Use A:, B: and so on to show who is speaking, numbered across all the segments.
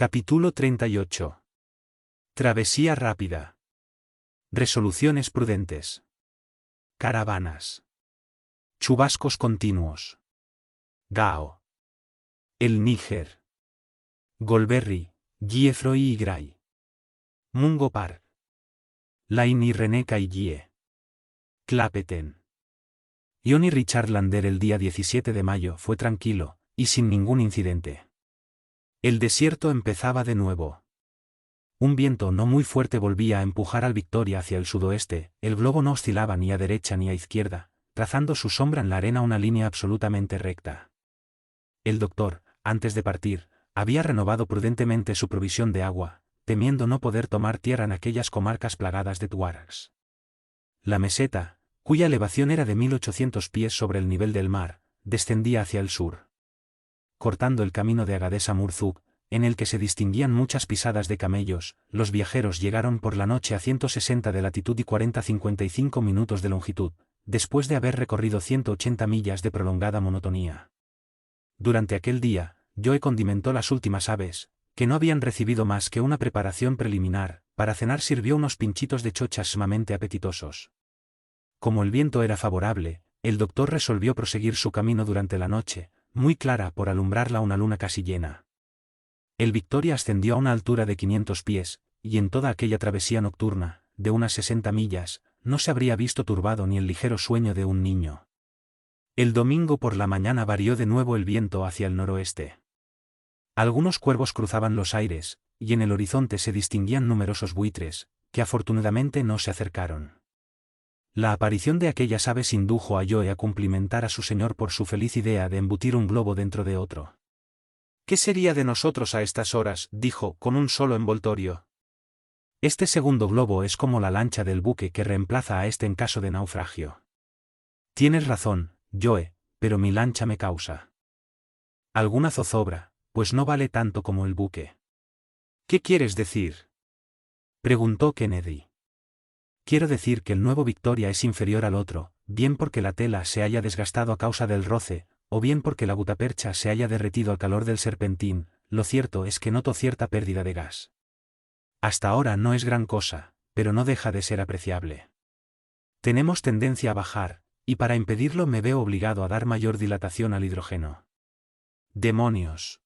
A: Capítulo 38. Travesía rápida. Resoluciones prudentes. Caravanas. Chubascos continuos. Gao. El Níger. Golberry, Gieffroy y Gray. Mungo Park. Lain y René Caillie. Clapeten. Johnny Richard Lander el día 17 de mayo fue tranquilo, y sin ningún incidente. El desierto empezaba de nuevo. Un viento no muy fuerte volvía a empujar al Victoria hacia el sudoeste, el globo no oscilaba ni a derecha ni a izquierda, trazando su sombra en la arena una línea absolutamente recta. El doctor, antes de partir, había renovado prudentemente su provisión de agua, temiendo no poder tomar tierra en aquellas comarcas plagadas de tuaregs. La meseta, cuya elevación era de 1800 pies sobre el nivel del mar, descendía hacia el sur. Cortando el camino de Agadez a Murzuk, en el que se distinguían muchas pisadas de camellos, los viajeros llegaron por la noche a 160 de latitud y 40-55 minutos de longitud, después de haber recorrido 180 millas de prolongada monotonía. Durante aquel día, Joe condimentó las últimas aves, que no habían recibido más que una preparación preliminar. Para cenar sirvió unos pinchitos de chochas sumamente apetitosos. Como el viento era favorable, el doctor resolvió proseguir su camino durante la noche, muy clara por alumbrarla una luna casi llena. El Victoria ascendió a una altura de 500 pies, y en toda aquella travesía nocturna, de unas 60 millas, no se habría visto turbado ni el ligero sueño de un niño. El domingo por la mañana varió de nuevo el viento hacia el noroeste. Algunos cuervos cruzaban los aires, y en el horizonte se distinguían numerosos buitres, que afortunadamente no se acercaron. La aparición de aquellas aves indujo a Joe a cumplimentar a su señor por su feliz idea de embutir un globo dentro de otro. «¿Qué sería de nosotros a estas horas?», dijo, con un solo envoltorio. «Este segundo globo es como la lancha del buque que reemplaza a este en caso de naufragio». «Tienes razón, Joe, pero mi lancha me causa alguna zozobra, pues no vale tanto como el buque». «¿Qué quieres decir?», preguntó Kennedy. «Quiero decir que el nuevo Victoria es inferior al otro, bien porque la tela se haya desgastado a causa del roce, o bien porque la gutapercha se haya derretido al calor del serpentín. Lo cierto es que noto cierta pérdida de gas. Hasta ahora no es gran cosa, pero no deja de ser apreciable. Tenemos tendencia a bajar, y para impedirlo me veo obligado a dar mayor dilatación al hidrógeno». «¡Demonios!»,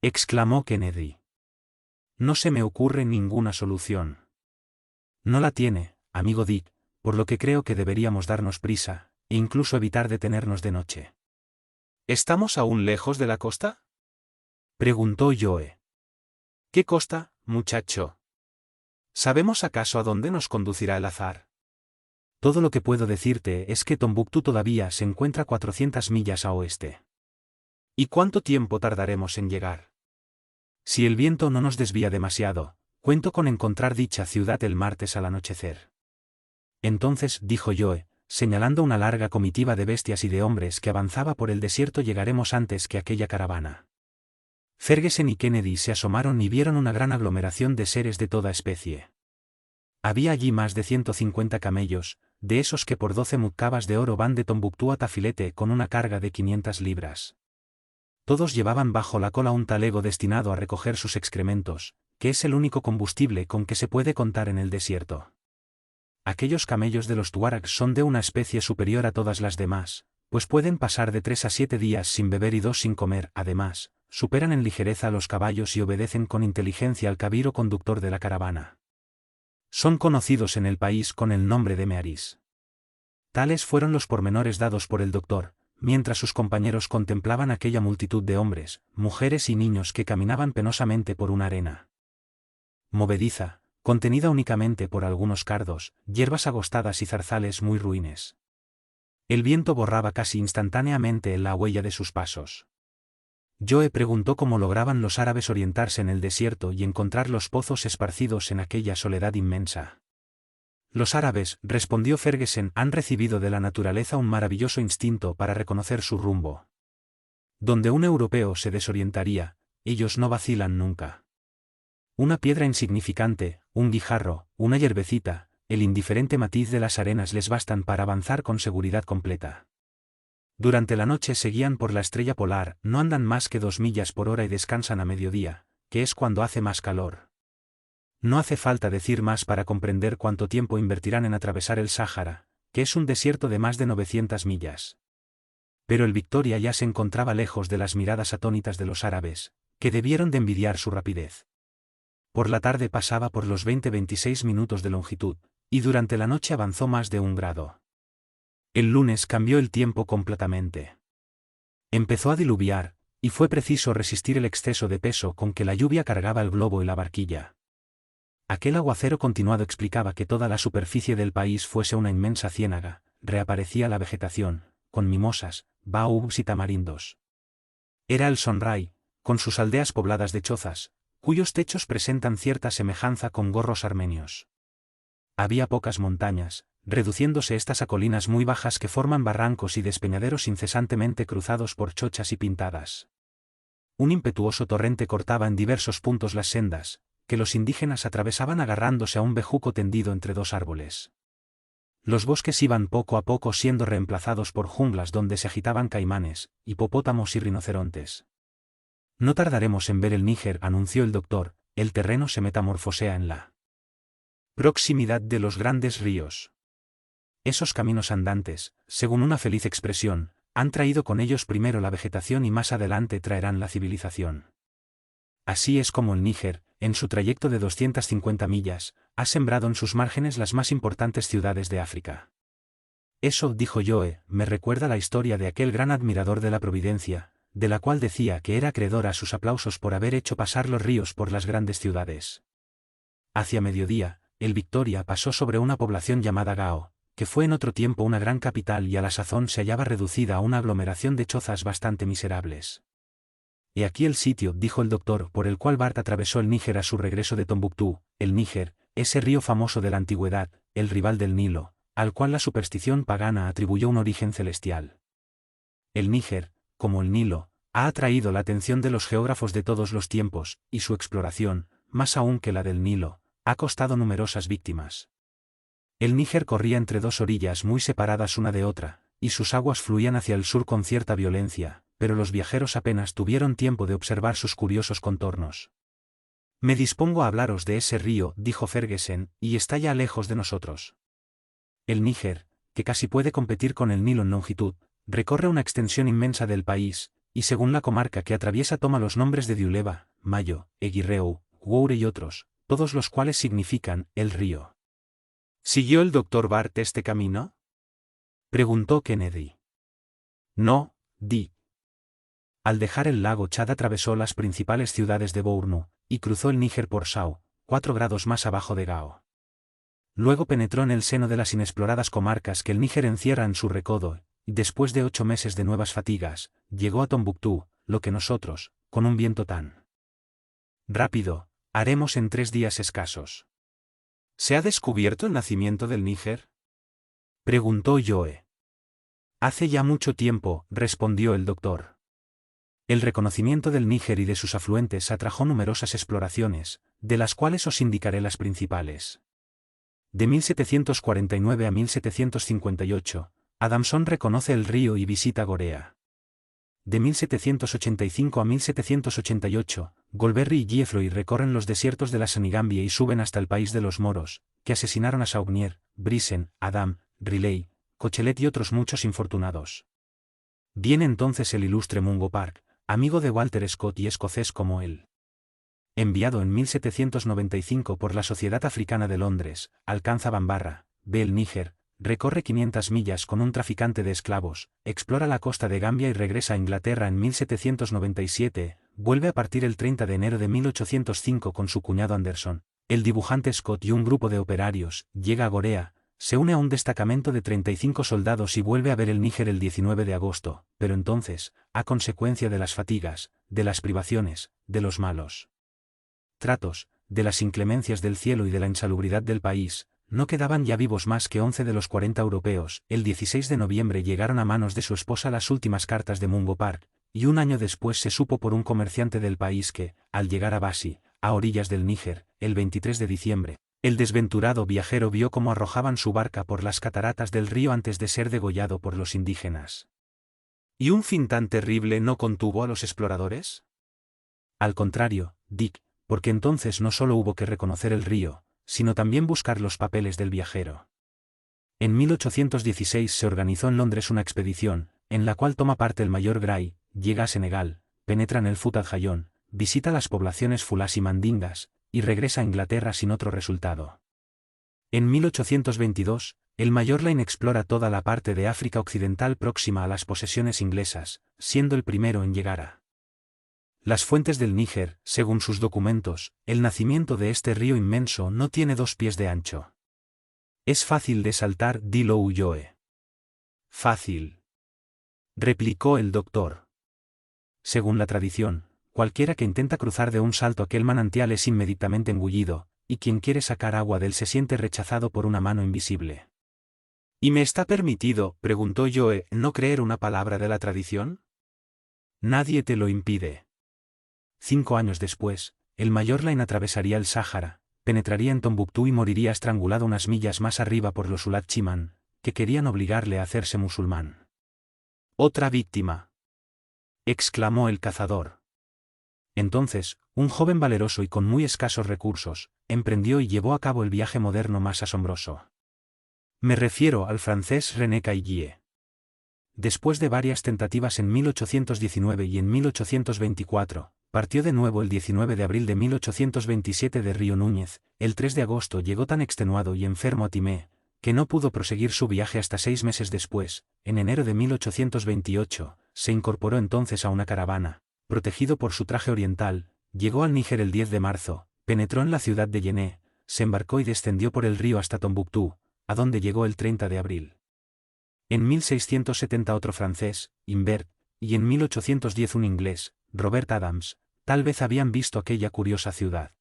A: exclamó Kennedy. «No se me ocurre ninguna solución». «No la tiene, amigo Dick, por lo que creo que deberíamos darnos prisa, e incluso evitar detenernos de noche». «¿Estamos aún lejos de la costa?», preguntó Joe. «¿Qué costa, muchacho? ¿Sabemos acaso a dónde nos conducirá el azar?». «Todo lo que puedo decirte es que Tombuctú todavía se encuentra 400 millas a oeste». «¿Y cuánto tiempo tardaremos en llegar?». «Si el viento no nos desvía demasiado, cuento con encontrar dicha ciudad el martes al anochecer». «Entonces», dijo Joe, señalando una larga comitiva de bestias y de hombres que avanzaba por el desierto, «llegaremos antes que aquella caravana». Ferguson y Kennedy se asomaron y vieron una gran aglomeración de seres de toda especie. Había allí más de 150 camellos, de esos que por 12 mutkabas de oro van de Tombuctú a Tafilete con una carga de 500 libras. Todos llevaban bajo la cola un talego destinado a recoger sus excrementos, que es el único combustible con que se puede contar en el desierto. Aquellos camellos de los tuaregs son de una especie superior a todas las demás, pues pueden pasar de 3 a 7 días sin beber y 2 sin comer. Además, superan en ligereza a los caballos y obedecen con inteligencia al cabiro conductor de la caravana. Son conocidos en el país con el nombre de mearis. Tales fueron los pormenores dados por el doctor, mientras sus compañeros contemplaban aquella multitud de hombres, mujeres y niños que caminaban penosamente por una arena movediza, contenida únicamente por algunos cardos, hierbas agostadas y zarzales muy ruines. El viento borraba casi instantáneamente la huella de sus pasos. Joe preguntó cómo lograban los árabes orientarse en el desierto y encontrar los pozos esparcidos en aquella soledad inmensa. «Los árabes», respondió Ferguson, «han recibido de la naturaleza un maravilloso instinto para reconocer su rumbo. Donde un europeo se desorientaría, ellos no vacilan nunca. Una piedra insignificante, un guijarro, una hierbecita, el indiferente matiz de las arenas les bastan para avanzar con seguridad completa. Durante la noche se guían por la estrella polar, no andan más que 2 millas por hora y descansan a mediodía, que es cuando hace más calor. No hace falta decir más para comprender cuánto tiempo invertirán en atravesar el Sáhara, que es un desierto de más de 900 millas. Pero el Victoria ya se encontraba lejos de las miradas atónitas de los árabes, que debieron de envidiar su rapidez. Por la tarde pasaba por los 20-26 minutos de longitud, y durante la noche avanzó más de 1 grado. El lunes cambió el tiempo completamente. Empezó a diluviar, y fue preciso resistir el exceso de peso con que la lluvia cargaba el globo y la barquilla. Aquel aguacero continuado explicaba que toda la superficie del país fuese una inmensa ciénaga, reaparecía la vegetación, con mimosas, baobabs y tamarindos. Era el Sonrai, con sus aldeas pobladas de chozas, cuyos techos presentan cierta semejanza con gorros armenios. Había pocas montañas, reduciéndose estas a colinas muy bajas que forman barrancos y despeñaderos incesantemente cruzados por chochas y pintadas. Un impetuoso torrente cortaba en diversos puntos las sendas, que los indígenas atravesaban agarrándose a un bejuco tendido entre 2 árboles. Los bosques iban poco a poco siendo reemplazados por junglas donde se agitaban caimanes, hipopótamos y rinocerontes. No tardaremos en ver el Níger, anunció el doctor, el terreno se metamorfosea en la proximidad de los grandes ríos. Esos caminos andantes, según una feliz expresión, han traído con ellos primero la vegetación y más adelante traerán la civilización. Así es como el Níger, en su trayecto de 250 millas, ha sembrado en sus márgenes las más importantes ciudades de África. Eso, dijo Joe, me recuerda la historia de aquel gran admirador de la providencia, de la cual decía que era acreedor a sus aplausos por haber hecho pasar los ríos por las grandes ciudades. Hacia mediodía, el Victoria pasó sobre una población llamada Gao, que fue en otro tiempo una gran capital y a la sazón se hallaba reducida a una aglomeración de chozas bastante miserables. He aquí el sitio, dijo el doctor, por el cual Bart atravesó el Níger a su regreso de Tombuctú, el Níger, ese río famoso de la antigüedad, el rival del Nilo, al cual la superstición pagana atribuyó un origen celestial. El Níger, como el Nilo, ha atraído la atención de los geógrafos de todos los tiempos, y su exploración, más aún que la del Nilo, ha costado numerosas víctimas. El Níger corría entre 2 orillas muy separadas una de otra, y sus aguas fluían hacia el sur con cierta violencia, pero los viajeros apenas tuvieron tiempo de observar sus curiosos contornos. Me dispongo a hablaros de ese río, dijo Ferguson, y está ya lejos de nosotros. El Níger, que casi puede competir con el Nilo en longitud, recorre una extensión inmensa del país, y según la comarca que atraviesa toma los nombres de Diuleba, Mayo, Eguirreu, Woure y otros, todos los cuales significan el río. ¿Siguió el doctor Bart este camino?, preguntó Kennedy. No, Dick. Al dejar el lago Chad atravesó las principales ciudades de Bornu, y cruzó el Níger por Sao, 4 grados más abajo de Gao. Luego penetró en el seno de las inexploradas comarcas que el Níger encierra en su recodo, y después de 8 meses de nuevas fatigas, llegó a Tombuctú, lo que nosotros, con un viento tan rápido, haremos en 3 días escasos. ¿Se ha descubierto el nacimiento del Níger?, preguntó Joe. Hace ya mucho tiempo, respondió el doctor. El reconocimiento del Níger y de sus afluentes atrajo numerosas exploraciones, de las cuales os indicaré las principales. De 1749 a 1758, Adamson reconoce el río y visita Gorea. De 1785 a 1788, Golberry y Geoffroy recorren los desiertos de la Senegambia y suben hasta el país de los moros, que asesinaron a Saugnier, Brisen, Adam, Riley, Cochelet y otros muchos infortunados. Viene entonces el ilustre Mungo Park, amigo de Walter Scott y escocés como él. Enviado en 1795 por la Sociedad Africana de Londres, alcanza Bambarra, ve el Níger, recorre 500 millas con un traficante de esclavos, explora la costa de Gambia y regresa a Inglaterra en 1797, vuelve a partir el 30 de enero de 1805 con su cuñado Anderson, el dibujante Scott y un grupo de operarios, llega a Gorea, se une a un destacamento de 35 soldados y vuelve a ver el Níger el 19 de agosto, pero entonces, a consecuencia de las fatigas, de las privaciones, de los malos tratos, de las inclemencias del cielo y de la insalubridad del país, no quedaban ya vivos más que 11 de los 40 europeos. El 16 de noviembre llegaron a manos de su esposa las últimas cartas de Mungo Park, y un año después se supo por un comerciante del país que, al llegar a Basi, a orillas del Níger, el 23 de diciembre, el desventurado viajero vio cómo arrojaban su barca por las cataratas del río antes de ser degollado por los indígenas. ¿Y un fin tan terrible no contuvo a los exploradores? Al contrario, Dick, porque entonces no solo hubo que reconocer el río, sino también buscar los papeles del viajero. En 1816 se organizó en Londres una expedición, en la cual toma parte el mayor Gray, llega a Senegal, penetra en el Fouta Djallon, visita las poblaciones fulás y mandingas, y regresa a Inglaterra sin otro resultado. En 1822, el mayor Lane explora toda la parte de África Occidental próxima a las posesiones inglesas, siendo el primero en llegar a las fuentes del Níger. Según sus documentos, el nacimiento de este río inmenso no tiene 2 pies de ancho. Es fácil de saltar, dilo Ulloe. Fácil, replicó el doctor. Según la tradición, cualquiera que intenta cruzar de un salto aquel manantial es inmediatamente engullido, y quien quiere sacar agua de él se siente rechazado por una mano invisible. ¿Y me está permitido, preguntó Joe, no creer una palabra de la tradición? Nadie te lo impide. 5 años después, el mayor Lane atravesaría el Sáhara, penetraría en Tombuctú y moriría estrangulado unas millas más arriba por los Ulat Chiman, que querían obligarle a hacerse musulmán. Otra víctima, exclamó el cazador. Entonces, un joven valeroso y con muy escasos recursos, emprendió y llevó a cabo el viaje moderno más asombroso. Me refiero al francés René Caillié. Después de varias tentativas en 1819 y en 1824, partió de nuevo el 19 de abril de 1827 de Río Núñez. El 3 de agosto llegó tan extenuado y enfermo a Timé, que no pudo proseguir su viaje hasta 6 meses después. En enero de 1828, se incorporó entonces a una caravana, protegido por su traje oriental, llegó al Níger el 10 de marzo, penetró en la ciudad de Yené, se embarcó y descendió por el río hasta Tombuctú, a donde llegó el 30 de abril. En 1670 otro francés, Imbert, y en 1810 un inglés, Robert Adams, tal vez habían visto aquella curiosa ciudad.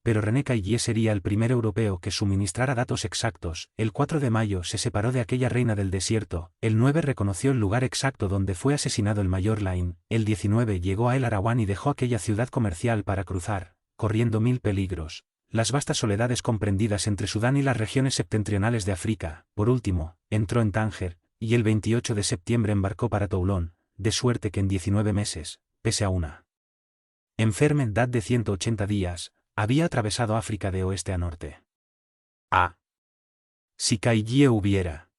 A: Pero René Caillié sería el primer europeo que suministrara datos exactos. El 4 de mayo se separó de aquella reina del desierto, el 9 reconoció el lugar exacto donde fue asesinado el mayor Lane, el 19 llegó a El Arawan y dejó aquella ciudad comercial para cruzar, corriendo 1000 peligros, las vastas soledades comprendidas entre Sudán y las regiones septentrionales de África. Por último, entró en Tánger, y el 28 de septiembre embarcó para Toulon, de suerte que en 19 meses, pese a una enfermedad de 180 días, había atravesado África de oeste a norte. Si Caillié hubiera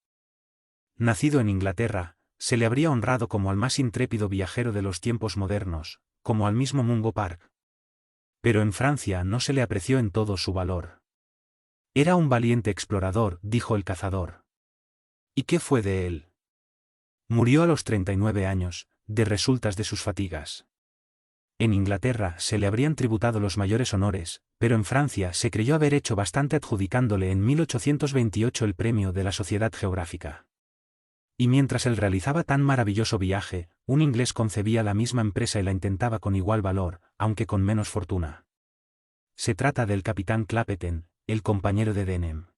A: nacido en Inglaterra, se le habría honrado como al más intrépido viajero de los tiempos modernos, como al mismo Mungo Park. Pero en Francia no se le apreció en todo su valor. Era un valiente explorador, dijo el cazador. ¿Y qué fue de él? Murió a los 39 años, de resultas de sus fatigas. En Inglaterra se le habrían tributado los mayores honores, pero en Francia se creyó haber hecho bastante adjudicándole en 1828 el premio de la Sociedad Geográfica. Y mientras él realizaba tan maravilloso viaje, un inglés concebía la misma empresa y la intentaba con igual valor, aunque con menos fortuna. Se trata del capitán Clapperton, el compañero de Denham.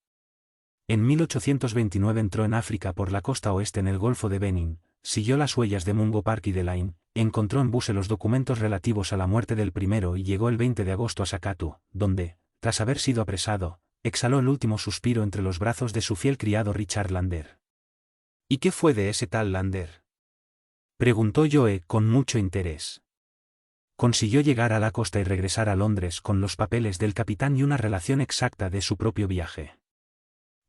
A: En 1829 entró en África por la costa oeste en el Golfo de Benin, siguió las huellas de Mungo Park y de Lane, encontró en Buse los documentos relativos a la muerte del primero y llegó el 20 de agosto a Sakatu, donde, tras haber sido apresado, exhaló el último suspiro entre los brazos de su fiel criado Richard Lander. ¿Y qué fue de ese tal Lander? Preguntó Joe con mucho interés. Consiguió llegar a la costa y regresar a Londres con los papeles del capitán y una relación exacta de su propio viaje.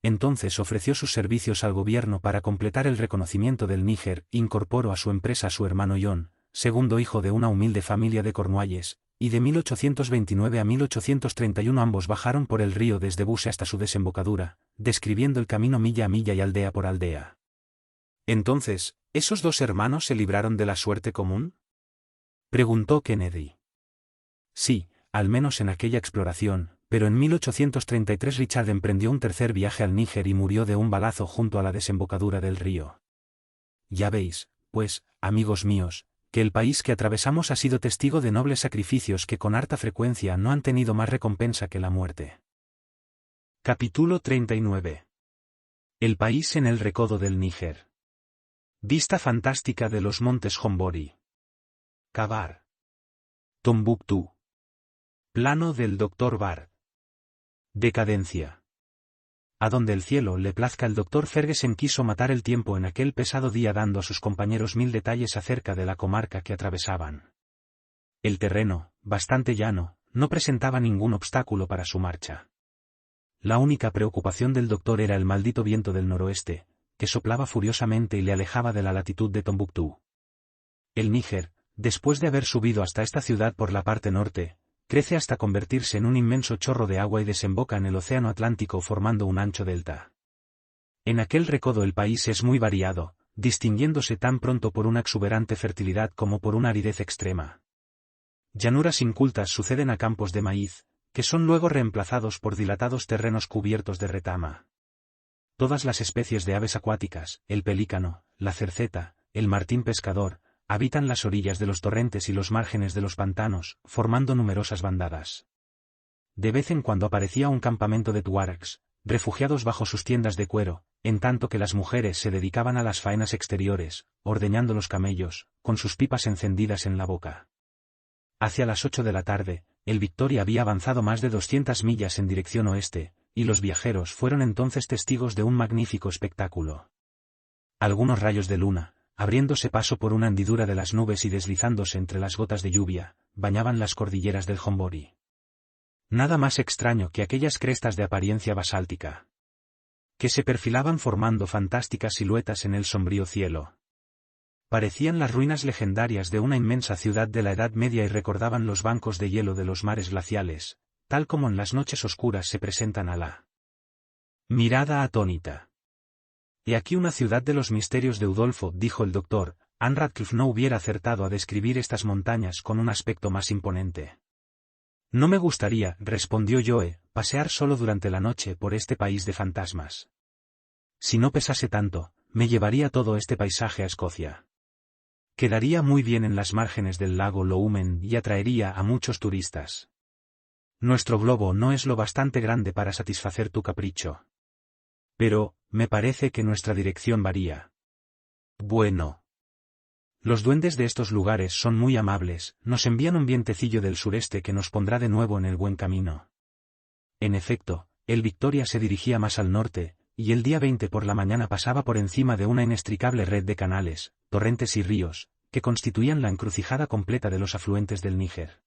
A: Entonces ofreció sus servicios al gobierno para completar el reconocimiento del Níger, incorporó a su empresa a su hermano John, segundo hijo de una humilde familia de Cornualles, y de 1829 a 1831 ambos bajaron por el río desde Buse hasta su desembocadura, describiendo el camino milla a milla y aldea por aldea. Entonces, ¿esos dos hermanos se libraron de la suerte común? Preguntó Kennedy. Sí, al menos en aquella exploración, pero en 1833 Richard emprendió un tercer viaje al Níger y murió de un balazo junto a la desembocadura del río. Ya veis, pues, amigos míos, que el país que atravesamos ha sido testigo de nobles sacrificios que con harta frecuencia no han tenido más recompensa que la muerte. Capítulo 39. El país en el recodo del Níger. Vista fantástica de los montes Hombori. Kabar. Tombuctú. Plano del Dr. Bart. Decadencia. A donde el cielo le plazca, el Dr. Ferguson quiso matar el tiempo en aquel pesado día dando a sus compañeros 1000 detalles acerca de la comarca que atravesaban. El terreno, bastante llano, no presentaba ningún obstáculo para su marcha. La única preocupación del doctor era el maldito viento del noroeste, que soplaba furiosamente y le alejaba de la latitud de Tombuctú. El Níger, después de haber subido hasta esta ciudad por la parte norte, crece hasta convertirse en un inmenso chorro de agua y desemboca en el océano Atlántico formando un ancho delta. En aquel recodo el país es muy variado, distinguiéndose tan pronto por una exuberante fertilidad como por una aridez extrema. Llanuras incultas suceden a campos de maíz, que son luego reemplazados por dilatados terrenos cubiertos de retama. Todas las especies de aves acuáticas, el pelícano, la cerceta, el martín pescador, habitan las orillas de los torrentes y los márgenes de los pantanos, formando numerosas bandadas. De vez en cuando aparecía un campamento de tuaregs, refugiados bajo sus tiendas de cuero, en tanto que las mujeres se dedicaban a las faenas exteriores, ordeñando los camellos, con sus pipas encendidas en la boca. Hacia las 8 de la tarde, el Victoria había avanzado más de 200 millas en dirección oeste, y los viajeros fueron entonces testigos de un magnífico espectáculo. Algunos rayos de luna, abriéndose paso por una hendidura de las nubes y deslizándose entre las gotas de lluvia, bañaban las cordilleras del Hombori. Nada más extraño que aquellas crestas de apariencia basáltica, que se perfilaban formando fantásticas siluetas en el sombrío cielo. Parecían las ruinas legendarias de una inmensa ciudad de la Edad Media y recordaban los bancos de hielo de los mares glaciales, tal como en las noches oscuras se presentan a la mirada atónita. He aquí una ciudad de los misterios de Udolfo, dijo el doctor. Anne Radcliffe no hubiera acertado a describir estas montañas con un aspecto más imponente. No me gustaría, respondió Joe, pasear solo durante la noche por este país de fantasmas. Si no pesase tanto, me llevaría todo este paisaje a Escocia. Quedaría muy bien en las márgenes del lago Lomond y atraería a muchos turistas. Nuestro globo no es lo bastante grande para satisfacer tu capricho. Pero, me parece que nuestra dirección varía. Bueno. Los duendes de estos lugares son muy amables, nos envían un vientecillo del sureste que nos pondrá de nuevo en el buen camino. En efecto, el Victoria se dirigía más al norte, y el día 20 por la mañana pasaba por encima de una inextricable red de canales, torrentes y ríos, que constituían la encrucijada completa de los afluentes del Níger.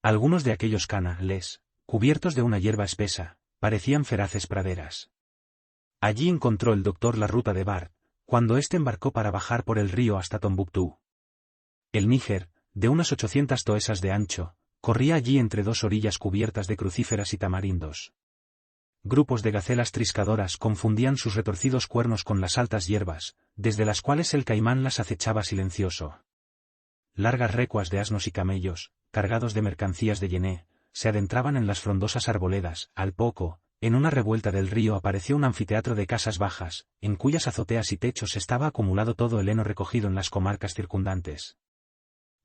A: Algunos de aquellos canales, cubiertos de una hierba espesa, parecían feraces praderas. Allí encontró el doctor la ruta de Bart, cuando éste embarcó para bajar por el río hasta Tombuctú. El Níger, de unas 800 toesas de ancho, corría allí entre dos orillas cubiertas de crucíferas y tamarindos. Grupos de gacelas triscadoras confundían sus retorcidos cuernos con las altas hierbas, desde las cuales el caimán las acechaba silencioso. Largas recuas de asnos y camellos, cargados de mercancías de Yené, se adentraban en las frondosas arboledas. Al poco, en una revuelta del río apareció un anfiteatro de casas bajas, en cuyas azoteas y techos estaba acumulado todo el heno recogido en las comarcas circundantes.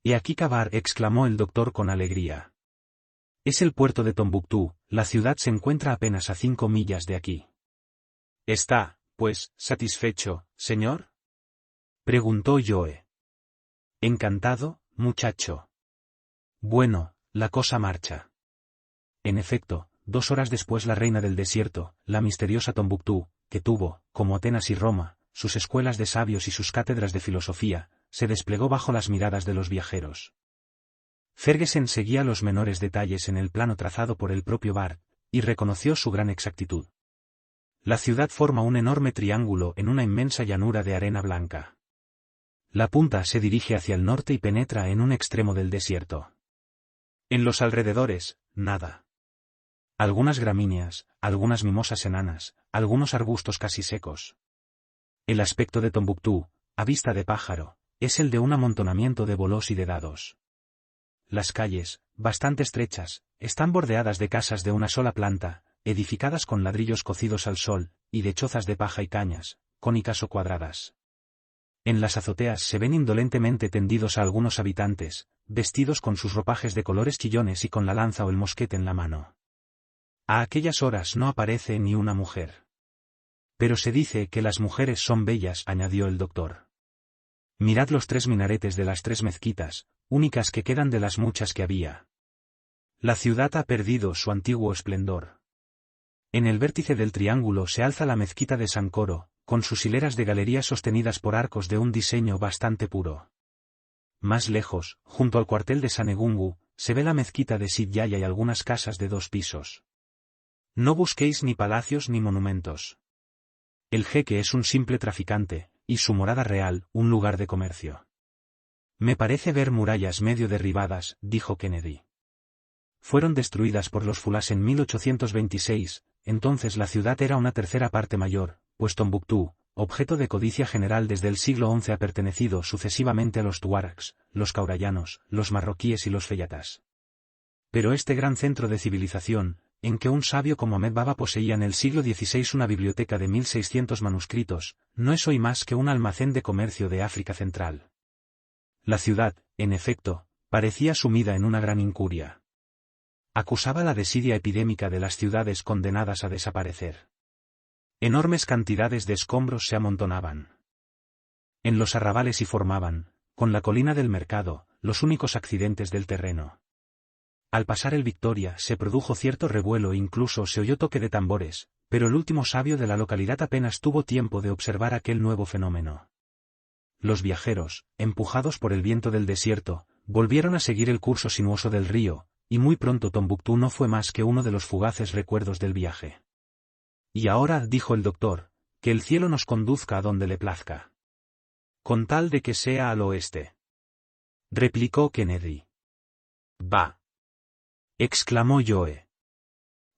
A: «He aquí Cavar», exclamó el doctor con alegría. «Es el puerto de Tombuctú, la ciudad se encuentra apenas a 5 millas de aquí». «¿Está, pues, satisfecho, señor?», preguntó Joe. «Encantado, muchacho». «Bueno, la cosa marcha». En efecto, 2 horas después la reina del desierto, la misteriosa Tombuctú, que tuvo, como Atenas y Roma, sus escuelas de sabios y sus cátedras de filosofía, se desplegó bajo las miradas de los viajeros. Ferguson seguía los menores detalles en el plano trazado por el propio Bart, y reconoció su gran exactitud. La ciudad forma un enorme triángulo en una inmensa llanura de arena blanca. La punta se dirige hacia el norte y penetra en un extremo del desierto. En los alrededores, nada. Algunas gramíneas, algunas mimosas enanas, algunos arbustos casi secos. El aspecto de Tombuctú, a vista de pájaro, es el de un amontonamiento de bolos y de dados. Las calles, bastante estrechas, están bordeadas de casas de una sola planta, edificadas con ladrillos cocidos al sol, y de chozas de paja y cañas, cónicas o cuadradas. En las azoteas se ven indolentemente tendidos a algunos habitantes, vestidos con sus ropajes de colores chillones y con la lanza o el mosquete en la mano. A aquellas horas no aparece ni una mujer. Pero se dice que las mujeres son bellas, añadió el doctor. Mirad los 3 minaretes de las 3 mezquitas, únicas que quedan de las muchas que había. La ciudad ha perdido su antiguo esplendor. En el vértice del triángulo se alza la mezquita de San Coro, con sus hileras de galerías sostenidas por arcos de un diseño bastante puro. Más lejos, junto al cuartel de San Egungu, se ve la mezquita de Sid Yahya y algunas casas de 2 pisos. No busquéis ni palacios ni monumentos. El jeque es un simple traficante, y su morada real, un lugar de comercio. Me parece ver murallas medio derribadas, dijo Kennedy. Fueron destruidas por los Fulás en 1826, entonces la ciudad era una tercera parte mayor, pues Tombuctú, objeto de codicia general desde el siglo XI, ha pertenecido sucesivamente a los tuaregs, los caurayanos, los marroquíes y los feyatas. Pero este gran centro de civilización, en que un sabio como Ahmed Baba poseía en el siglo XVI una biblioteca de 1600 manuscritos, no es hoy más que un almacén de comercio de África Central. La ciudad, en efecto, parecía sumida en una gran incuria. Acusaba la desidia epidémica de las ciudades condenadas a desaparecer. Enormes cantidades de escombros se amontonaban en los arrabales y formaban, con la colina del mercado, los únicos accidentes del terreno. Al pasar el Victoria se produjo cierto revuelo e incluso se oyó toque de tambores, pero el último sabio de la localidad apenas tuvo tiempo de observar aquel nuevo fenómeno. Los viajeros, empujados por el viento del desierto, volvieron a seguir el curso sinuoso del río, y muy pronto Tombuctú no fue más que uno de los fugaces recuerdos del viaje. Y ahora, dijo el doctor, que el cielo nos conduzca a donde le plazca. Con tal de que sea al oeste. Replicó Kennedy. Va. Exclamó Joe.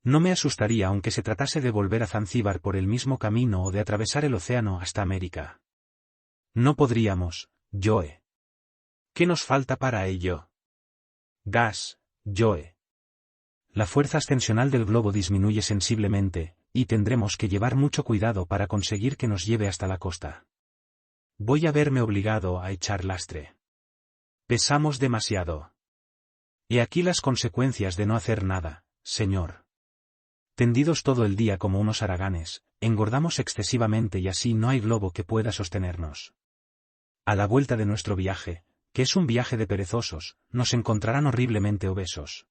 A: No me asustaría aunque se tratase de volver a Zanzíbar por el mismo camino o de atravesar el océano hasta América. No podríamos, Joe. ¿Qué nos falta para ello? Gas, Joe. La fuerza ascensional del globo disminuye sensiblemente, y tendremos que llevar mucho cuidado para conseguir que nos lleve hasta la costa. Voy a verme obligado a echar lastre. Pesamos demasiado. He aquí las consecuencias de no hacer nada, señor. Tendidos todo el día como unos haraganes, engordamos excesivamente y así no hay globo que pueda sostenernos. A la vuelta de nuestro viaje, que es un viaje de perezosos, nos encontrarán horriblemente obesos.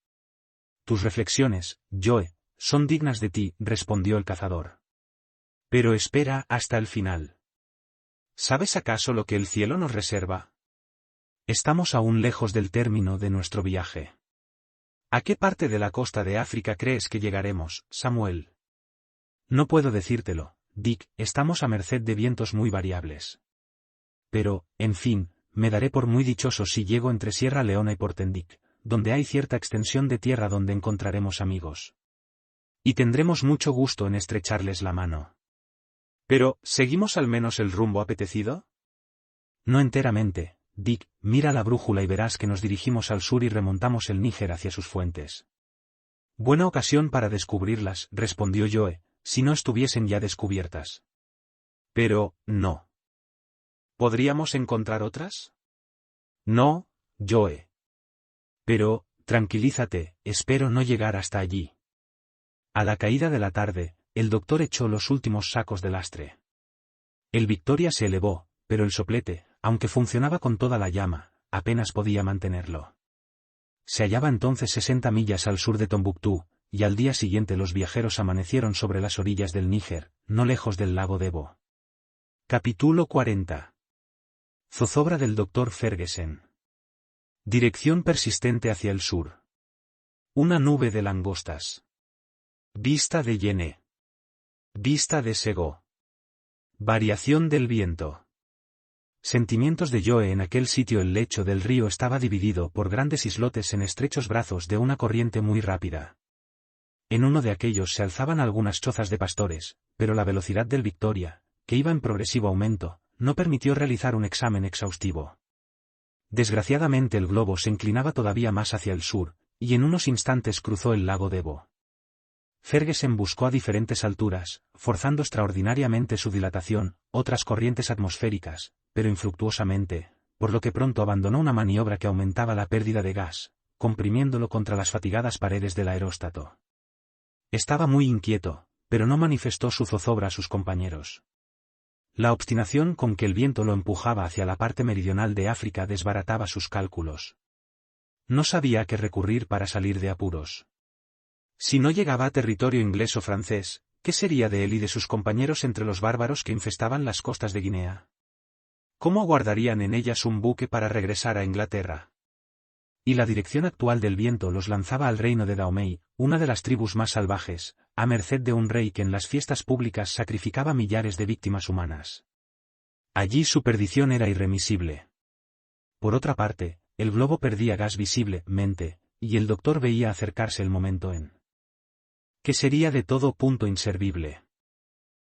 A: Tus reflexiones, Joe, son dignas de ti, respondió el cazador. Pero espera hasta el final. ¿Sabes acaso lo que el cielo nos reserva? Estamos aún lejos del término de nuestro viaje. ¿A qué parte de la costa de África crees que llegaremos, Samuel? No puedo decírtelo, Dick, estamos a merced de vientos muy variables. Pero, en fin, me daré por muy dichoso si llego entre Sierra Leona y Portendick, donde hay cierta extensión de tierra donde encontraremos amigos. Y tendremos mucho gusto en estrecharles la mano. Pero, ¿seguimos al menos el rumbo apetecido? No enteramente, Dick, mira la brújula y verás que nos dirigimos al sur y remontamos el Níger hacia sus fuentes. Buena ocasión para descubrirlas, respondió Joe, si no estuviesen ya descubiertas. Pero, no. ¿Podríamos encontrar otras? No, Joe. Pero, tranquilízate, espero no llegar hasta allí. A la caída de la tarde, el doctor echó los últimos sacos de lastre. El Victoria se elevó, pero el soplete, aunque funcionaba con toda la llama, apenas podía mantenerlo. Se hallaba entonces 60 millas al sur de Tombuctú, y al día siguiente los viajeros amanecieron sobre las orillas del Níger, no lejos del lago Debo. Capítulo 40. Zozobra del Dr. Ferguson. Dirección persistente hacia el sur. Una nube de langostas. Vista de Yené. Vista de Segó. Variación del viento. Sentimientos de Joe en aquel sitio. El lecho del río estaba dividido por grandes islotes en estrechos brazos de una corriente muy rápida. En uno de aquellos se alzaban algunas chozas de pastores, pero la velocidad del Victoria, que iba en progresivo aumento, no permitió realizar un examen exhaustivo. Desgraciadamente el globo se inclinaba todavía más hacia el sur, y en unos instantes cruzó el lago Debo. Ferguson buscó a diferentes alturas, forzando extraordinariamente su dilatación, otras corrientes atmosféricas, pero infructuosamente, por lo que pronto abandonó una maniobra que aumentaba la pérdida de gas, comprimiéndolo contra las fatigadas paredes del aeróstato. Estaba muy inquieto, pero no manifestó su zozobra a sus compañeros. La obstinación con que el viento lo empujaba hacia la parte meridional de África desbarataba sus cálculos. No sabía a qué recurrir para salir de apuros. Si no llegaba a territorio inglés o francés, ¿qué sería de él y de sus compañeros entre los bárbaros que infestaban las costas de Guinea? ¿Cómo aguardarían en ellas un buque para regresar a Inglaterra? y la dirección actual del viento los lanzaba al reino de Dahomey, una de las tribus más salvajes, a merced de un rey que en las fiestas públicas sacrificaba millares de víctimas humanas. Allí su perdición era irremisible. Por otra parte, el globo perdía gas visiblemente, y el doctor veía acercarse el momento en que sería de todo punto inservible.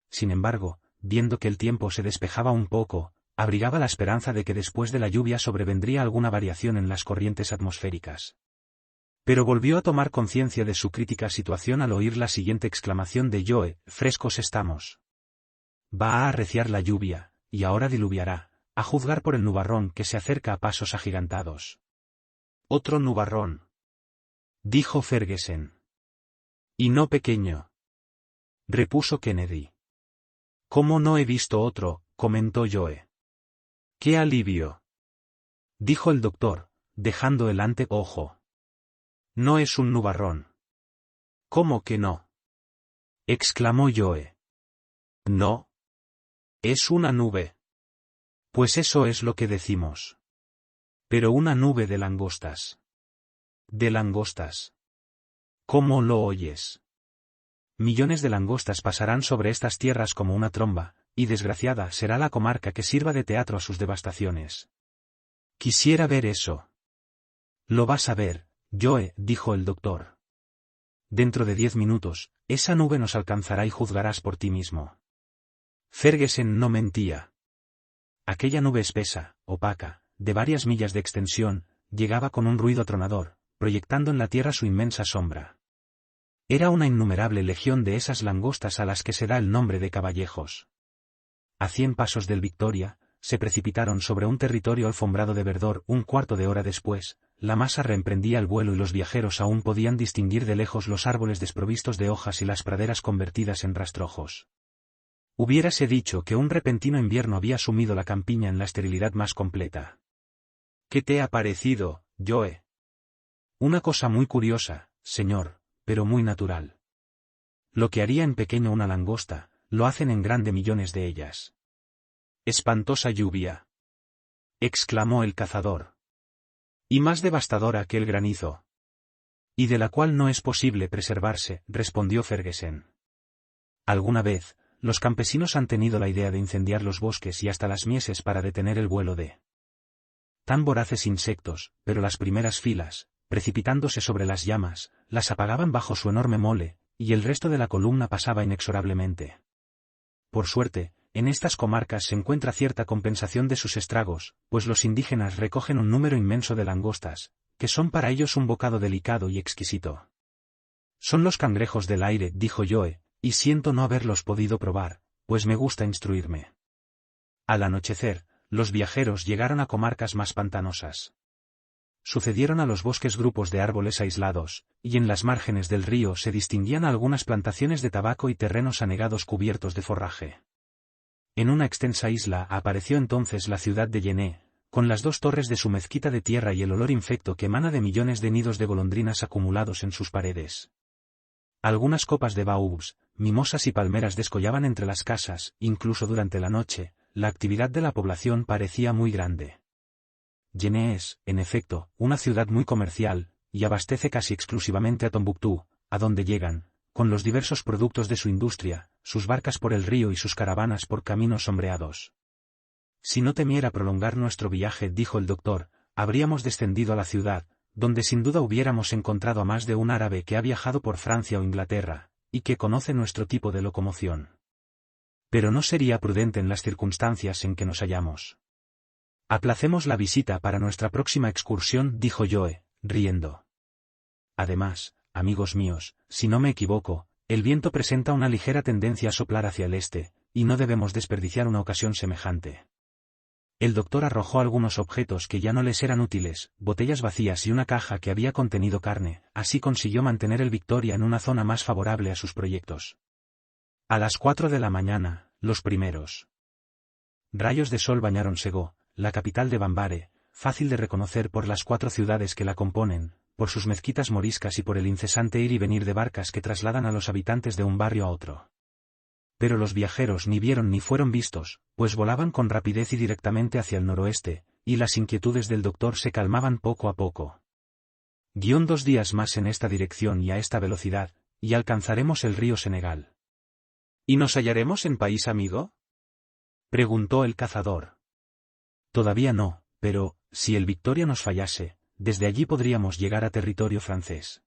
A: Sin embargo, viendo que el tiempo se despejaba un poco, abrigaba la esperanza de que después de la lluvia sobrevendría alguna variación en las corrientes atmosféricas. Pero volvió a tomar conciencia de su crítica situación al oír la siguiente exclamación de Joe: «Frescos estamos. Va a arreciar la lluvia, y ahora diluviará, a juzgar por el nubarrón que se acerca a pasos agigantados». «Otro nubarrón», dijo Ferguson. «Y no pequeño», repuso Kennedy. «¿Cómo no he visto otro?», comentó Joe. «¡Qué alivio!», dijo el doctor, dejando el anteojo. «No es un nubarrón». «¿Cómo que no?», exclamó Joe. «¿No? Es una nube». «Pues eso es lo que decimos. Pero una nube de langostas». «¿De langostas? ¿Cómo lo oyes?». «Millones de langostas pasarán sobre estas tierras como una tromba, y desgraciada será la comarca que sirva de teatro a sus devastaciones». «Quisiera ver eso». «Lo vas a ver, Joe», dijo el doctor. «Dentro de 10 minutos, esa nube nos alcanzará y juzgarás por ti mismo». Ferguson no mentía. Aquella nube espesa, opaca, de varias millas de extensión, llegaba con un ruido atronador, proyectando en la tierra su inmensa sombra. Era una innumerable legión de esas langostas a las que se da el nombre de caballejos. A 100 pasos del Victoria, se precipitaron sobre un territorio alfombrado de verdor. Un cuarto de hora después, la masa reemprendía el vuelo y los viajeros aún podían distinguir de lejos los árboles desprovistos de hojas y las praderas convertidas en rastrojos. Hubiérase dicho que un repentino invierno había sumido la campiña en la esterilidad más completa. «¿Qué te ha parecido, Joe?». «Una cosa muy curiosa, señor, pero muy natural. Lo que haría en pequeño una langosta, lo hacen en grande millones de ellas». «Espantosa lluvia», exclamó el cazador. «Y más devastadora que el granizo». «Y de la cual no es posible preservarse», respondió Ferguson. «Alguna vez, los campesinos han tenido la idea de incendiar los bosques y hasta las mieses para detener el vuelo de tan voraces insectos, pero las primeras filas, precipitándose sobre las llamas, las apagaban bajo su enorme mole, y el resto de la columna pasaba inexorablemente. Por suerte, en estas comarcas se encuentra cierta compensación de sus estragos, pues los indígenas recogen un número inmenso de langostas, que son para ellos un bocado delicado y exquisito. «Son los cangrejos del aire», dijo Joe, «y siento no haberlos podido probar, pues me gusta instruirme». Al anochecer, los viajeros llegaron a comarcas más pantanosas. Sucedieron a los bosques grupos de árboles aislados, y en las márgenes del río se distinguían algunas plantaciones de tabaco y terrenos anegados cubiertos de forraje. En una extensa isla apareció entonces la ciudad de Yené, con las 2 torres de su mezquita de tierra y el olor infecto que emana de millones de nidos de golondrinas acumulados en sus paredes. Algunas copas de baobabs, mimosas y palmeras descollaban entre las casas. Incluso durante la noche, la actividad de la población parecía muy grande. Yené es, en efecto, una ciudad muy comercial, y abastece casi exclusivamente a Tombuctú, a donde llegan, con los diversos productos de su industria, sus barcas por el río y sus caravanas por caminos sombreados. «Si no temiera prolongar nuestro viaje», dijo el doctor, «habríamos descendido a la ciudad, donde sin duda hubiéramos encontrado a más de un árabe que ha viajado por Francia o Inglaterra, y que conoce nuestro tipo de locomoción. Pero no sería prudente en las circunstancias en que nos hallamos. Aplacemos la visita para nuestra próxima excursión», dijo Joe, riendo. «Además, amigos míos, si no me equivoco, el viento presenta una ligera tendencia a soplar hacia el este, y no debemos desperdiciar una ocasión semejante». El doctor arrojó algunos objetos que ya no les eran útiles, botellas vacías y una caja que había contenido carne. Así consiguió mantener el Victoria en una zona más favorable a sus proyectos. A las 4 de la mañana, los primeros rayos de sol bañaron Sego, la capital de Bambare, fácil de reconocer por las 4 ciudades que la componen, por sus mezquitas moriscas y por el incesante ir y venir de barcas que trasladan a los habitantes de un barrio a otro. Pero los viajeros ni vieron ni fueron vistos, pues volaban con rapidez y directamente hacia el noroeste, y las inquietudes del doctor se calmaban poco a poco. Guión 2 días más en esta dirección y a esta velocidad, y alcanzaremos el río Senegal.
B: ¿Y nos hallaremos en país amigo?
A: Preguntó el cazador. Todavía no, pero, si el Victoria nos fallase, desde allí podríamos llegar a territorio francés.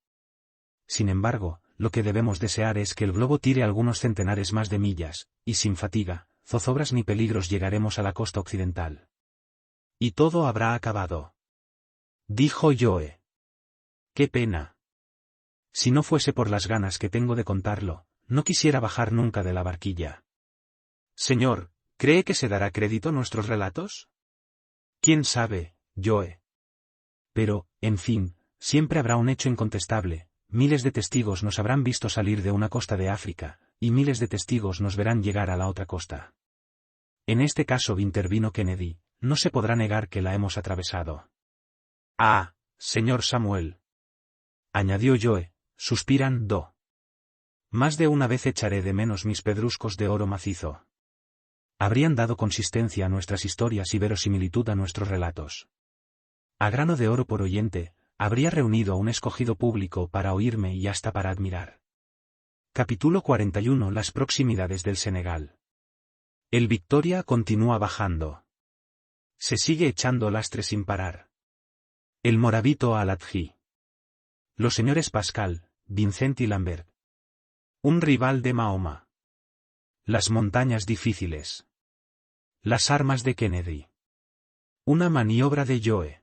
A: Sin embargo, lo que debemos desear es que el globo tire algunos centenares más de millas, y sin fatiga, zozobras ni peligros llegaremos a la costa occidental.
B: Y todo habrá acabado.
A: Dijo Joe. Qué pena. Si no fuese por las ganas que tengo de contarlo, no quisiera bajar nunca de la barquilla.
B: Señor, ¿cree que se dará crédito a nuestros relatos?
A: ¿Quién sabe, Joe? Pero, en fin, siempre habrá un hecho incontestable. Miles de testigos nos habrán visto salir de una costa de África, y miles de testigos nos verán llegar a la otra costa. En este caso intervino Kennedy, no se podrá negar que la hemos atravesado.
B: Ah, señor Samuel,
A: añadió Joe, suspirando. Más de una vez echaré de menos mis pedruscos de oro macizo. Habrían dado consistencia a nuestras historias y verosimilitud a nuestros relatos. A grano de oro por oyente, habría reunido a un escogido público para oírme y hasta para admirar. Capítulo 41. Las proximidades del Senegal. El Victoria continúa bajando. Se sigue echando lastre sin parar. El Morabito al Adji. Los señores Pascal, Vincent y Lambert. Un rival de Mahoma. Las montañas difíciles. Las armas de Kennedy. Una maniobra de Joe.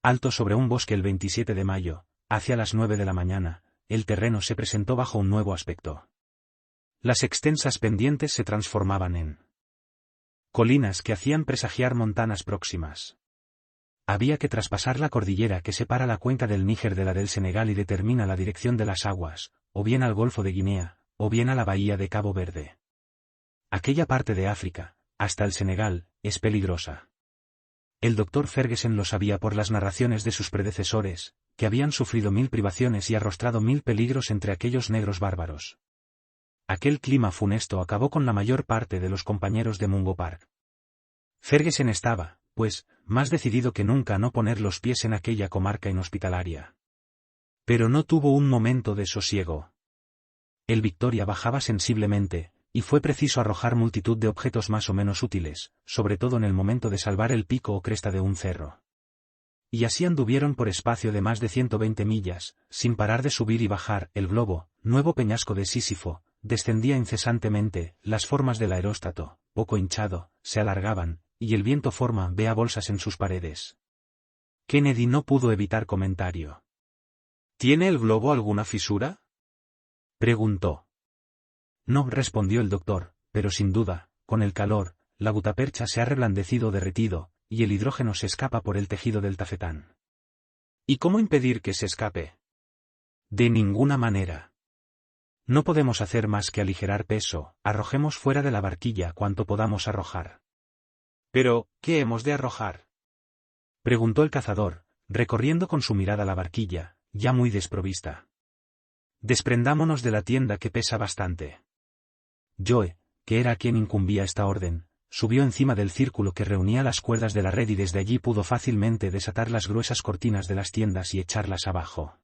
A: Alto sobre un bosque el 27 de mayo, hacia las 9 de la mañana, el terreno se presentó bajo un nuevo aspecto. Las extensas pendientes se transformaban en colinas que hacían presagiar montanas próximas. Había que traspasar la cordillera que separa la cuenca del Níger de la del Senegal y determina la dirección de las aguas, o bien al Golfo de Guinea, o bien a la bahía de Cabo Verde. Aquella parte de África, hasta el Senegal, es peligrosa. El doctor Ferguson lo sabía por las narraciones de sus predecesores, que habían sufrido 1000 privaciones y arrostrado 1000 peligros entre aquellos negros bárbaros. Aquel clima funesto acabó con la mayor parte de los compañeros de Mungo Park. Ferguson estaba, pues, más decidido que nunca a no poner los pies en aquella comarca inhospitalaria. Pero no tuvo un momento de sosiego. El Victoria bajaba sensiblemente, y fue preciso arrojar multitud de objetos más o menos útiles, sobre todo en el momento de salvar el pico o cresta de un cerro. Y así anduvieron por espacio de más de 120 millas, sin parar de subir y bajar. El globo, nuevo peñasco de Sísifo, descendía incesantemente, las formas del aeróstato, poco hinchado, se alargaban, y el viento forma vea bolsas en sus paredes. Kennedy no pudo evitar comentario.
B: ¿Tiene el globo alguna fisura?,
A: preguntó. No, respondió el doctor, pero sin duda, con el calor, la gutapercha se ha reblandecido o derretido, y el hidrógeno se escapa por el tejido del tafetán.
B: ¿Y cómo impedir que se escape?
A: De ninguna manera. No podemos hacer más que aligerar peso, arrojemos fuera de la barquilla cuanto podamos arrojar.
B: Pero, ¿qué hemos de arrojar?,
A: preguntó el cazador, recorriendo con su mirada la barquilla, ya muy desprovista. Desprendámonos de la tienda que pesa bastante. Joe, que era a quien incumbía esta orden, subió encima del círculo que reunía las cuerdas de la red y desde allí pudo fácilmente desatar las gruesas cortinas de las tiendas y echarlas abajo.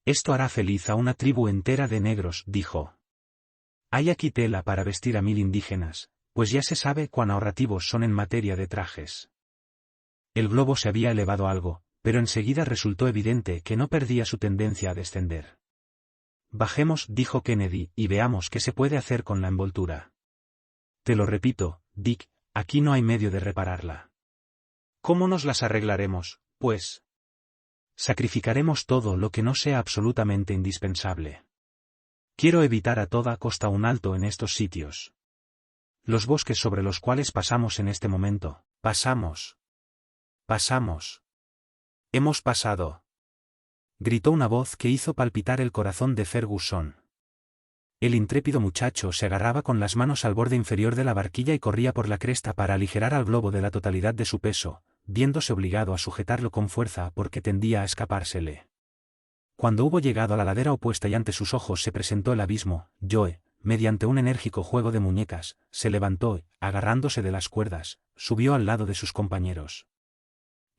A: Esto hará feliz a una tribu entera de negros, dijo. Hay aquí tela para vestir a 1000 indígenas, pues ya se sabe cuán ahorrativos son en materia de trajes. El globo se había elevado algo, pero enseguida resultó evidente que no perdía su tendencia a descender. Bajemos, dijo Kennedy, y veamos qué se puede hacer con la envoltura. Te lo repito, Dick, aquí no hay medio de repararla.
B: ¿Cómo nos las arreglaremos, pues?
A: Sacrificaremos todo lo que no sea absolutamente indispensable. Quiero evitar a toda costa un alto en estos sitios. Los bosques sobre los cuales pasamos en este momento, pasamos. Hemos pasado. Gritó una voz que hizo palpitar el corazón de Ferguson. El intrépido muchacho se agarraba con las manos al borde inferior de la barquilla y corría por la cresta para aligerar al globo de la totalidad de su peso, viéndose obligado a sujetarlo con fuerza porque tendía a escapársele. Cuando hubo llegado a la ladera opuesta y ante sus ojos se presentó el abismo, Joe, mediante un enérgico juego de muñecas, se levantó y, agarrándose de las cuerdas, subió al lado de sus compañeros.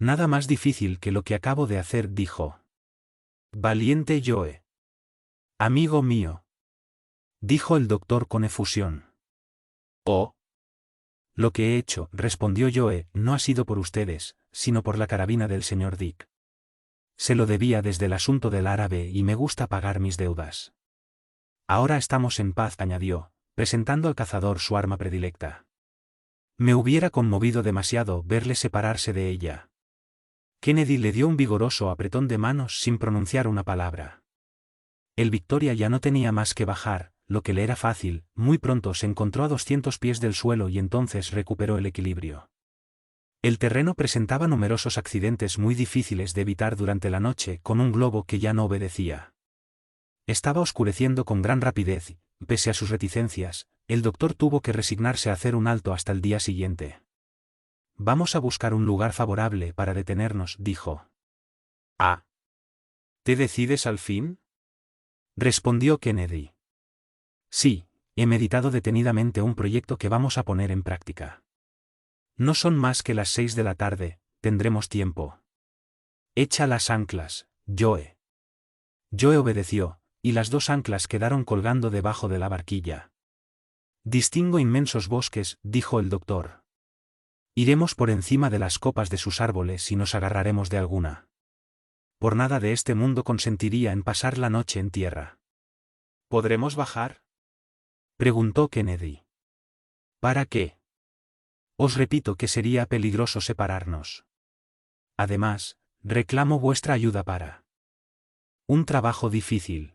A: Nada más difícil que lo que acabo de hacer, dijo. Valiente Joe. Amigo mío. Dijo el doctor con efusión. Oh. Lo que he hecho, respondió Joe, no ha sido por ustedes, sino por la carabina del señor Dick. Se lo debía desde el asunto del árabe y me gusta pagar mis deudas. Ahora estamos en paz, añadió, presentando al cazador su arma predilecta. Me hubiera conmovido demasiado verle separarse de ella. Kennedy le dio un vigoroso apretón de manos sin pronunciar una palabra. El Victoria ya no tenía más que bajar, lo que le era fácil, muy pronto se encontró a 200 pies del suelo y entonces recuperó el equilibrio. El terreno presentaba numerosos accidentes muy difíciles de evitar durante la noche con un globo que ya no obedecía. Estaba oscureciendo con gran rapidez y, pese a sus reticencias, el doctor tuvo que resignarse a hacer un alto hasta el día siguiente. Vamos a buscar un lugar favorable para detenernos, dijo. Ah. ¿Te decides al fin? Respondió Kennedy. Sí, he meditado detenidamente un proyecto que vamos a poner en práctica. No son más que las 6 de la tarde, tendremos tiempo. Echa las anclas, Joe. Joe obedeció, y las 2 anclas quedaron colgando debajo de la barquilla. Distingo inmensos bosques, dijo el doctor. Iremos por encima de las copas de sus árboles y nos agarraremos de alguna. Por nada de este mundo consentiría en pasar la noche en tierra. ¿Podremos bajar? Preguntó Kennedy. ¿Para qué? Os repito que sería peligroso separarnos. Además, reclamo vuestra ayuda para un trabajo difícil.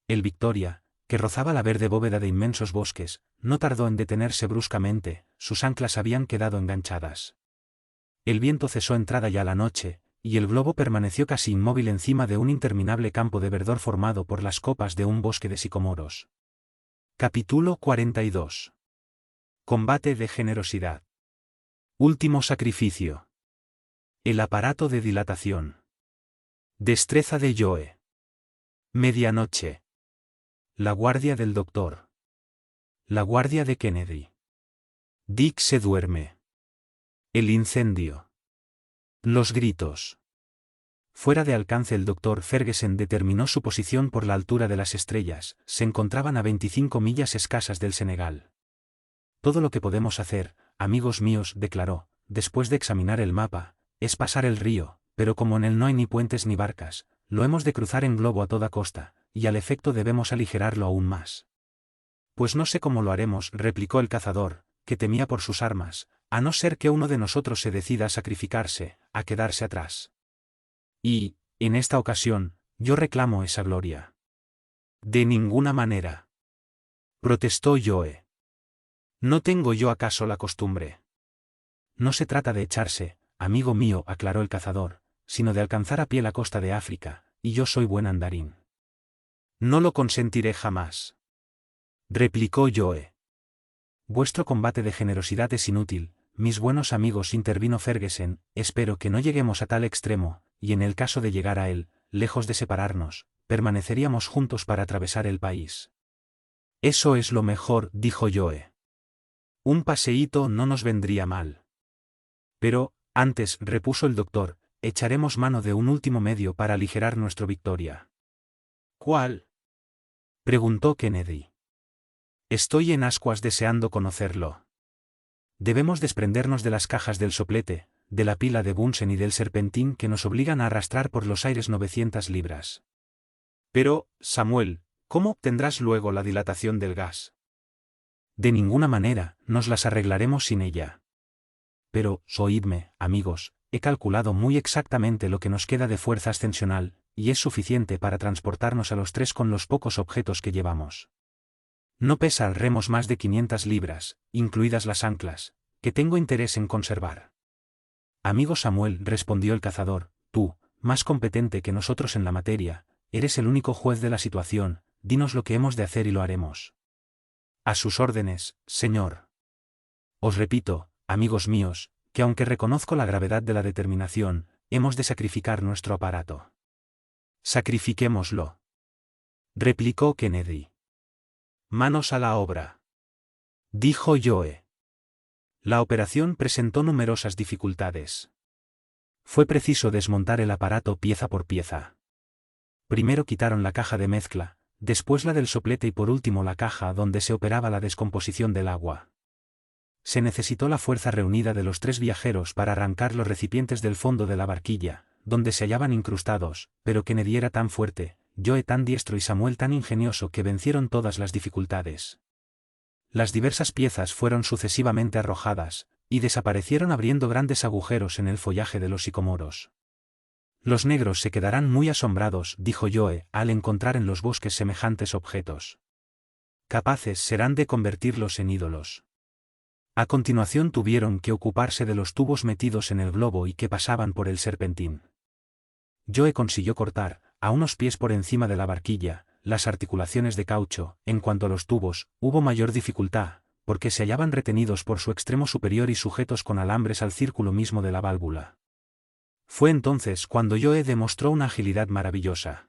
A: El Victoria, que rozaba la verde bóveda de inmensos bosques, no tardó en detenerse bruscamente, sus anclas habían quedado enganchadas. El viento cesó entrada ya la noche, y el globo permaneció casi inmóvil encima de un interminable campo de verdor formado por las copas de un bosque de sicomoros. Capítulo 42. Combate de generosidad. Último sacrificio. El aparato de dilatación. Destreza de Joe. Medianoche. La guardia del doctor. La guardia de Kennedy. Dick se duerme. El incendio. Los gritos. Fuera de alcance el doctor Ferguson determinó su posición por la altura de las estrellas, se encontraban a 25 millas escasas del Senegal. Todo lo que podemos hacer, amigos míos, declaró, después de examinar el mapa, es pasar el río, pero como en él no hay ni puentes ni barcas, lo hemos de cruzar en globo a toda costa, y al efecto debemos aligerarlo aún más. Pues no sé cómo lo haremos, replicó el cazador, que temía por sus armas, a no ser que uno de nosotros se decida a sacrificarse, a quedarse atrás. Y, en esta ocasión, yo reclamo esa gloria. De ninguna manera. Protestó Joe. ¿No tengo yo acaso la costumbre? No se trata de echarse, amigo mío, aclaró el cazador, sino de alcanzar a pie la costa de África, y yo soy buen andarín. No lo consentiré jamás. Replicó Joe. Vuestro combate de generosidad es inútil, mis buenos amigos, intervino Ferguson, espero que no lleguemos a tal extremo, y en el caso de llegar a él, lejos de separarnos, permaneceríamos juntos para atravesar el país. Eso es lo mejor, dijo Joe. Un paseíto no nos vendría mal. Pero, antes, repuso el doctor, echaremos mano de un último medio para aligerar nuestra victoria. ¿Cuál? Preguntó Kennedy. Estoy en ascuas deseando conocerlo. Debemos desprendernos de las cajas del soplete, de la pila de Bunsen y del serpentín que nos obligan a arrastrar por los aires 900 libras. Pero, Samuel, ¿cómo obtendrás luego la dilatación del gas? De ninguna manera, nos las arreglaremos sin ella. Pero, oídme, amigos, he calculado muy exactamente lo que nos queda de fuerza ascensional, y es suficiente para transportarnos a los 3 con los pocos objetos que llevamos. No pesa al remos más de 500 libras, incluidas las anclas, que tengo interés en conservar. Amigo Samuel, respondió el cazador, tú, más competente que nosotros en la materia, eres el único juez de la situación, dinos lo que hemos de hacer y lo haremos. A sus órdenes, señor. Os repito, amigos míos, que aunque reconozco la gravedad de la determinación, hemos de sacrificar nuestro aparato. Sacrifiquémoslo. Replicó Kennedy. Manos a la obra. Dijo Joe. La operación presentó numerosas dificultades. Fue preciso desmontar el aparato pieza por pieza. Primero quitaron la caja de mezcla, después la del soplete y por último la caja donde se operaba la descomposición del agua. Se necesitó la fuerza reunida de los 3 viajeros para arrancar los recipientes del fondo de la barquilla, donde se hallaban incrustados, pero Kennedy era tan fuerte, Joe tan diestro y Samuel tan ingenioso que vencieron todas las dificultades. Las diversas piezas fueron sucesivamente arrojadas, y desaparecieron abriendo grandes agujeros en el follaje de los sicomoros. Los negros se quedarán muy asombrados, dijo Joe, al encontrar en los bosques semejantes objetos. Capaces serán de convertirlos en ídolos. A continuación tuvieron que ocuparse de los tubos metidos en el globo y que pasaban por el serpentín. Joe consiguió cortar, a unos pies por encima de la barquilla, las articulaciones de caucho. En cuanto a los tubos, hubo mayor dificultad, porque se hallaban retenidos por su extremo superior y sujetos con alambres al círculo mismo de la válvula. Fue entonces cuando Joe demostró una agilidad maravillosa.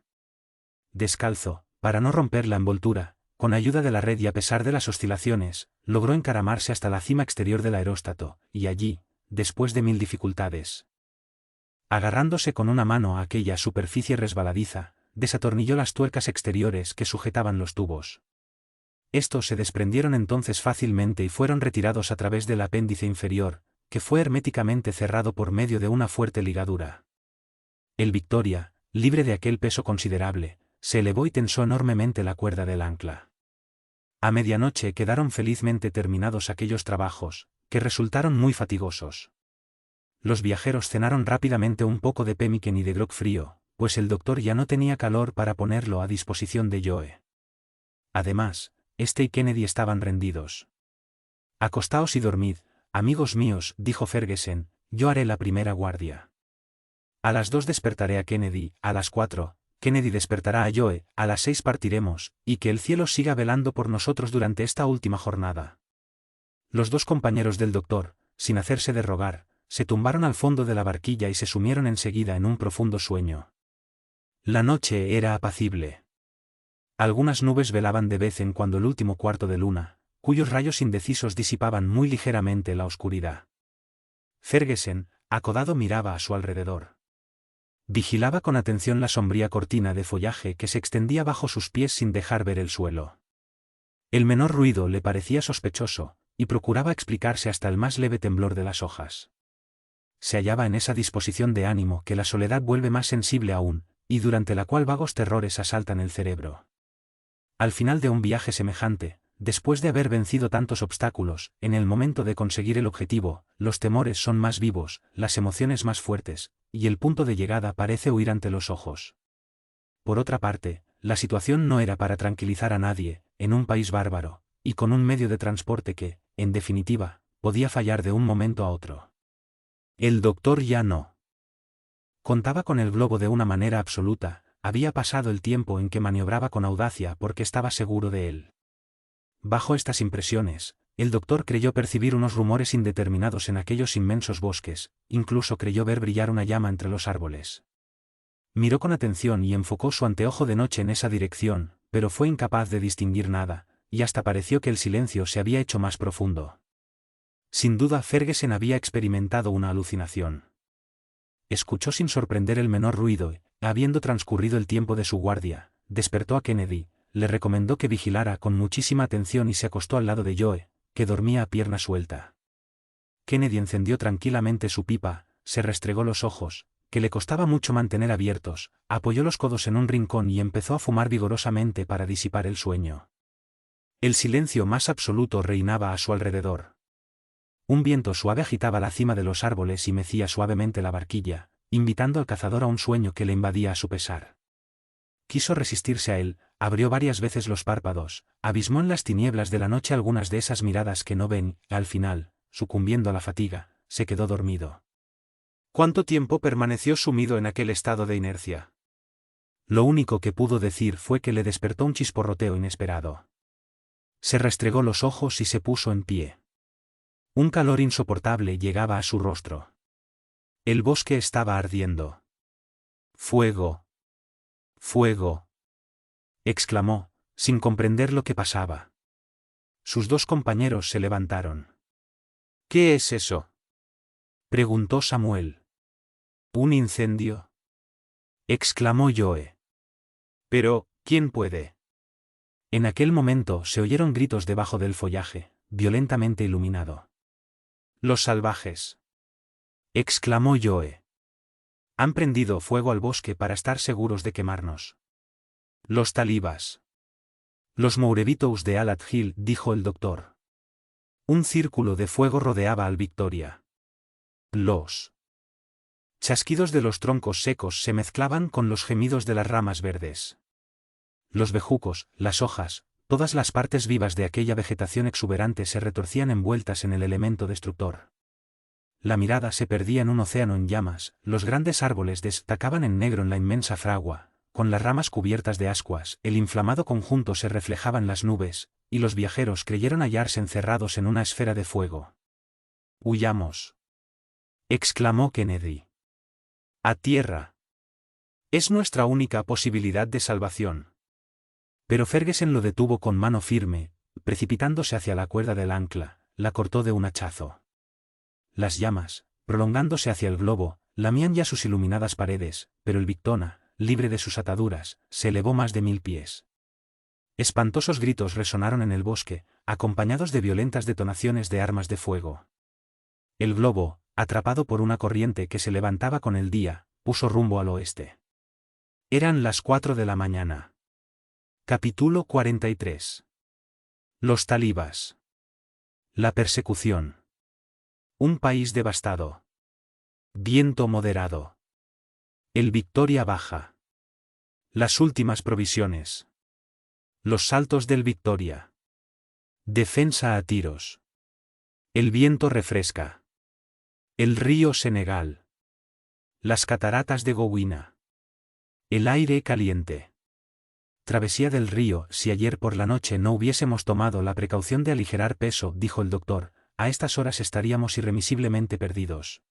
A: Descalzo, para no romper la envoltura, con ayuda de la red y a pesar de las oscilaciones, logró encaramarse hasta la cima exterior del aeróstato, y allí, después de 1000 dificultades, agarrándose con una mano a aquella superficie resbaladiza, desatornilló las tuercas exteriores que sujetaban los tubos. Estos se desprendieron entonces fácilmente y fueron retirados a través del apéndice inferior, que fue herméticamente cerrado por medio de una fuerte ligadura. El Victoria, libre de aquel peso considerable, se elevó y tensó enormemente la cuerda del ancla. A medianoche quedaron felizmente terminados aquellos trabajos, que resultaron muy fatigosos. Los viajeros cenaron rápidamente un poco de pemmican y de grog frío, pues el doctor ya no tenía calor para ponerlo a disposición de Joe. Además, este y Kennedy estaban rendidos. «Acostaos y dormid, amigos míos», dijo Ferguson, «yo haré la primera guardia. A las 2 despertaré a Kennedy, a las 4, Kennedy despertará a Joe, a las 6 partiremos, y que el cielo siga velando por nosotros durante esta última jornada». Los 2 compañeros del doctor, sin hacerse de rogar, se tumbaron al fondo de la barquilla y se sumieron enseguida en un profundo sueño. La noche era apacible. Algunas nubes velaban de vez en cuando el último cuarto de luna, cuyos rayos indecisos disipaban muy ligeramente la oscuridad. Ferguson, acodado, miraba a su alrededor. Vigilaba con atención la sombría cortina de follaje que se extendía bajo sus pies sin dejar ver el suelo. El menor ruido le parecía sospechoso, y procuraba explicarse hasta el más leve temblor de las hojas. Se hallaba en esa disposición de ánimo que la soledad vuelve más sensible aún, y durante la cual vagos terrores asaltan el cerebro. Al final de un viaje semejante, después de haber vencido tantos obstáculos, en el momento de conseguir el objetivo, los temores son más vivos, las emociones más fuertes, y el punto de llegada parece huir ante los ojos. Por otra parte, la situación no era para tranquilizar a nadie, en un país bárbaro, y con un medio de transporte que, en definitiva, podía fallar de un momento a otro. El doctor ya no contaba con el globo de una manera absoluta, había pasado el tiempo en que maniobraba con audacia porque estaba seguro de él. Bajo estas impresiones, el doctor creyó percibir unos rumores indeterminados en aquellos inmensos bosques, incluso creyó ver brillar una llama entre los árboles. Miró con atención y enfocó su anteojo de noche en esa dirección, pero fue incapaz de distinguir nada, y hasta pareció que el silencio se había hecho más profundo. Sin duda Ferguson había experimentado una alucinación. Escuchó sin sorprender el menor ruido y, habiendo transcurrido el tiempo de su guardia, despertó a Kennedy, le recomendó que vigilara con muchísima atención y se acostó al lado de Joe, que dormía a pierna suelta. Kennedy encendió tranquilamente su pipa, se restregó los ojos, que le costaba mucho mantener abiertos, apoyó los codos en un rincón y empezó a fumar vigorosamente para disipar el sueño. El silencio más absoluto reinaba a su alrededor. Un viento suave agitaba la cima de los árboles y mecía suavemente la barquilla, invitando al cazador a un sueño que le invadía a su pesar. Quiso resistirse a él, abrió varias veces los párpados, abismó en las tinieblas de la noche algunas de esas miradas que no ven, y al final, sucumbiendo a la fatiga, se quedó dormido. ¿Cuánto tiempo permaneció sumido en aquel estado de inercia? Lo único que pudo decir fue que le despertó un chisporroteo inesperado. Se restregó los ojos y se puso en pie. Un calor insoportable llegaba a su rostro. El bosque estaba ardiendo. «¡Fuego! ¡Fuego!», exclamó, sin comprender lo que pasaba. Sus 2 compañeros se levantaron. «¿Qué es eso?», preguntó Samuel. «¿Un incendio?», exclamó Joe. Pero, ¿quién puede? En aquel momento se oyeron gritos debajo del follaje, violentamente iluminado. «Los salvajes», exclamó Joe. «Han prendido fuego al bosque para estar seguros de quemarnos». «Los talibas». «Los Mourebitos de Al-Adjil», dijo el doctor. Un círculo de fuego rodeaba al Victoria. Los chasquidos de los troncos secos se mezclaban con los gemidos de las ramas verdes. Los bejucos, las hojas, todas las partes vivas de aquella vegetación exuberante se retorcían envueltas en el elemento destructor. La mirada se perdía en un océano en llamas, los grandes árboles destacaban en negro en la inmensa fragua, con las ramas cubiertas de ascuas, el inflamado conjunto se reflejaba en las nubes, y los viajeros creyeron hallarse encerrados en una esfera de fuego. «Huyamos», exclamó Kennedy. «A tierra. Es nuestra única posibilidad de salvación». Pero Ferguson lo detuvo con mano firme, precipitándose hacia la cuerda del ancla, la cortó de un hachazo. Las llamas, prolongándose hacia el globo, lamían ya sus iluminadas paredes, pero el Victoria, libre de sus ataduras, se elevó más de 1000 pies. Espantosos gritos resonaron en el bosque, acompañados de violentas detonaciones de armas de fuego. El globo, atrapado por una corriente que se levantaba con el día, puso rumbo al oeste. Eran las 4 de la mañana. Capítulo 43. Los talibas. La persecución. Un país devastado. Viento moderado. El Victoria baja. Las últimas provisiones. Los saltos del Victoria. Defensa a tiros. El viento refresca. El río Senegal. Las cataratas de Gowina. El aire caliente. Travesía del río. Si ayer por la noche no hubiésemos tomado la precaución de aligerar peso, dijo el doctor, a estas horas estaríamos irremisiblemente perdidos.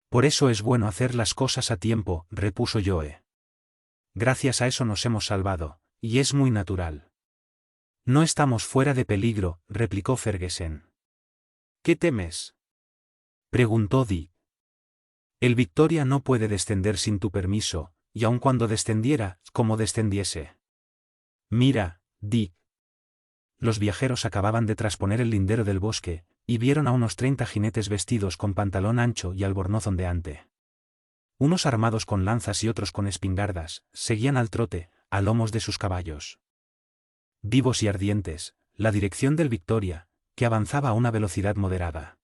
A: Por eso es bueno hacer las cosas a tiempo, repuso Joe. Gracias a eso nos hemos salvado, y es muy natural. No estamos fuera de peligro, replicó Ferguson. ¿Qué temes?, preguntó Dick. El Victoria no puede descender sin tu permiso, y aun cuando descendiera, como descendiese. Mira, Dick. Los viajeros acababan de trasponer el lindero del bosque, y vieron a unos 30 jinetes vestidos con pantalón ancho y albornoz ondeante. Unos armados con lanzas y otros con espingardas, seguían al trote, a lomos de sus caballos. Vivos y ardientes, la dirección del Victoria, que avanzaba a una velocidad moderada.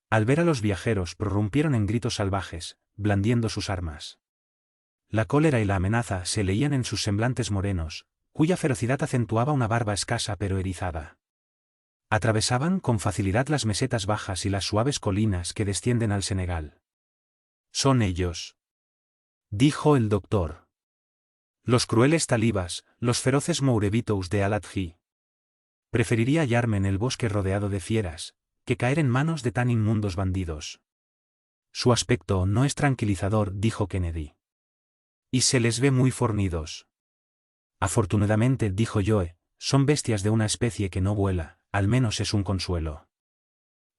A: Al ver a los viajeros prorrumpieron en gritos salvajes, blandiendo sus armas. La cólera y la amenaza se leían en sus semblantes morenos, cuya ferocidad acentuaba una barba escasa pero erizada. Atravesaban con facilidad las mesetas bajas y las suaves colinas que descienden al Senegal. «Son ellos», dijo el doctor. «Los crueles talibas, los feroces Mourebitos de Al-Adji. Preferiría hallarme en el bosque rodeado de fieras, que caer en manos de tan inmundos bandidos». «Su aspecto no es tranquilizador», dijo Kennedy. «Y se les ve muy fornidos». «Afortunadamente», dijo Joe, «son bestias de una especie que no vuela, al menos es un consuelo.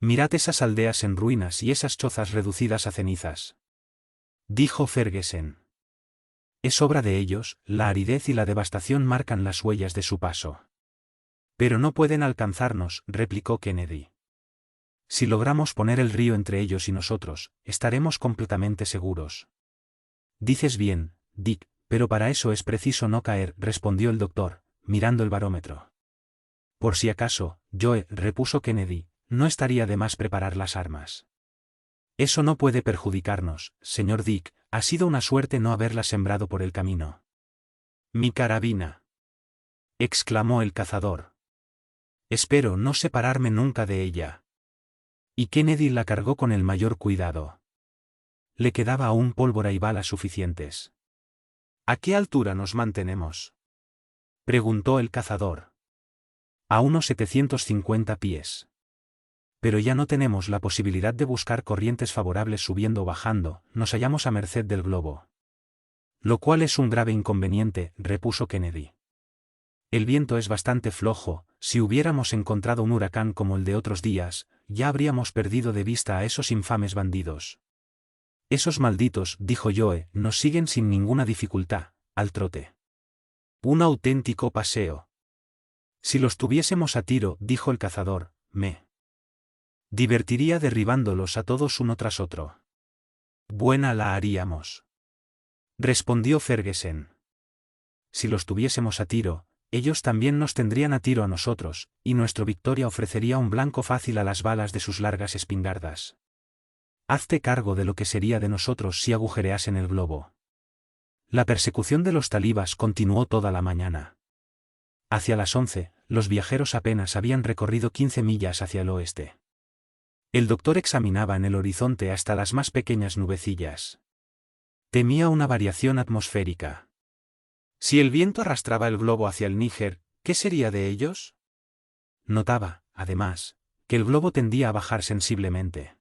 A: Mirad esas aldeas en ruinas y esas chozas reducidas a cenizas», dijo Ferguson. «Es obra de ellos, la aridez y la devastación marcan las huellas de su paso». «Pero no pueden alcanzarnos», replicó Kennedy. «Si logramos poner el río entre ellos y nosotros, estaremos completamente seguros». «Dices bien, Dick, pero para eso es preciso no caer», respondió el doctor, mirando el barómetro. «Por si acaso, Joe», repuso Kennedy, «no estaría de más preparar las armas». «Eso no puede perjudicarnos, señor Dick, ha sido una suerte no haberlas sembrado por el camino». «Mi carabina», exclamó el cazador. «Espero no separarme nunca de ella». Y Kennedy la cargó con el mayor cuidado. Le quedaba aún pólvora y balas suficientes. «¿A qué altura nos mantenemos?», preguntó el cazador. «A unos 750 pies. Pero ya no tenemos la posibilidad de buscar corrientes favorables subiendo o bajando, nos hallamos a merced del globo». «Lo cual es un grave inconveniente», repuso Kennedy. «El viento es bastante flojo, si hubiéramos encontrado un huracán como el de otros días, ya habríamos perdido de vista a esos infames bandidos». «Esos malditos», dijo Joe, «nos siguen sin ninguna dificultad, al trote». Un auténtico paseo. Si los tuviésemos a tiro, dijo el cazador, me divertiría derribándolos a todos uno tras otro. Buena la haríamos. Respondió Ferguson. Si los tuviésemos a tiro, ellos también nos tendrían a tiro a nosotros, y nuestro Victoria ofrecería un blanco fácil a las balas de sus largas espingardas. Hazte cargo de lo que sería de nosotros si agujereasen el globo. La persecución de los talibas continuó toda la mañana. Hacia las 11, los viajeros apenas habían recorrido 15 millas hacia el oeste. El doctor examinaba en el horizonte hasta las más pequeñas nubecillas. Temía una variación atmosférica. Si el viento arrastraba el globo hacia el Níger, ¿qué sería de ellos? Notaba, además, que el globo tendía a bajar sensiblemente.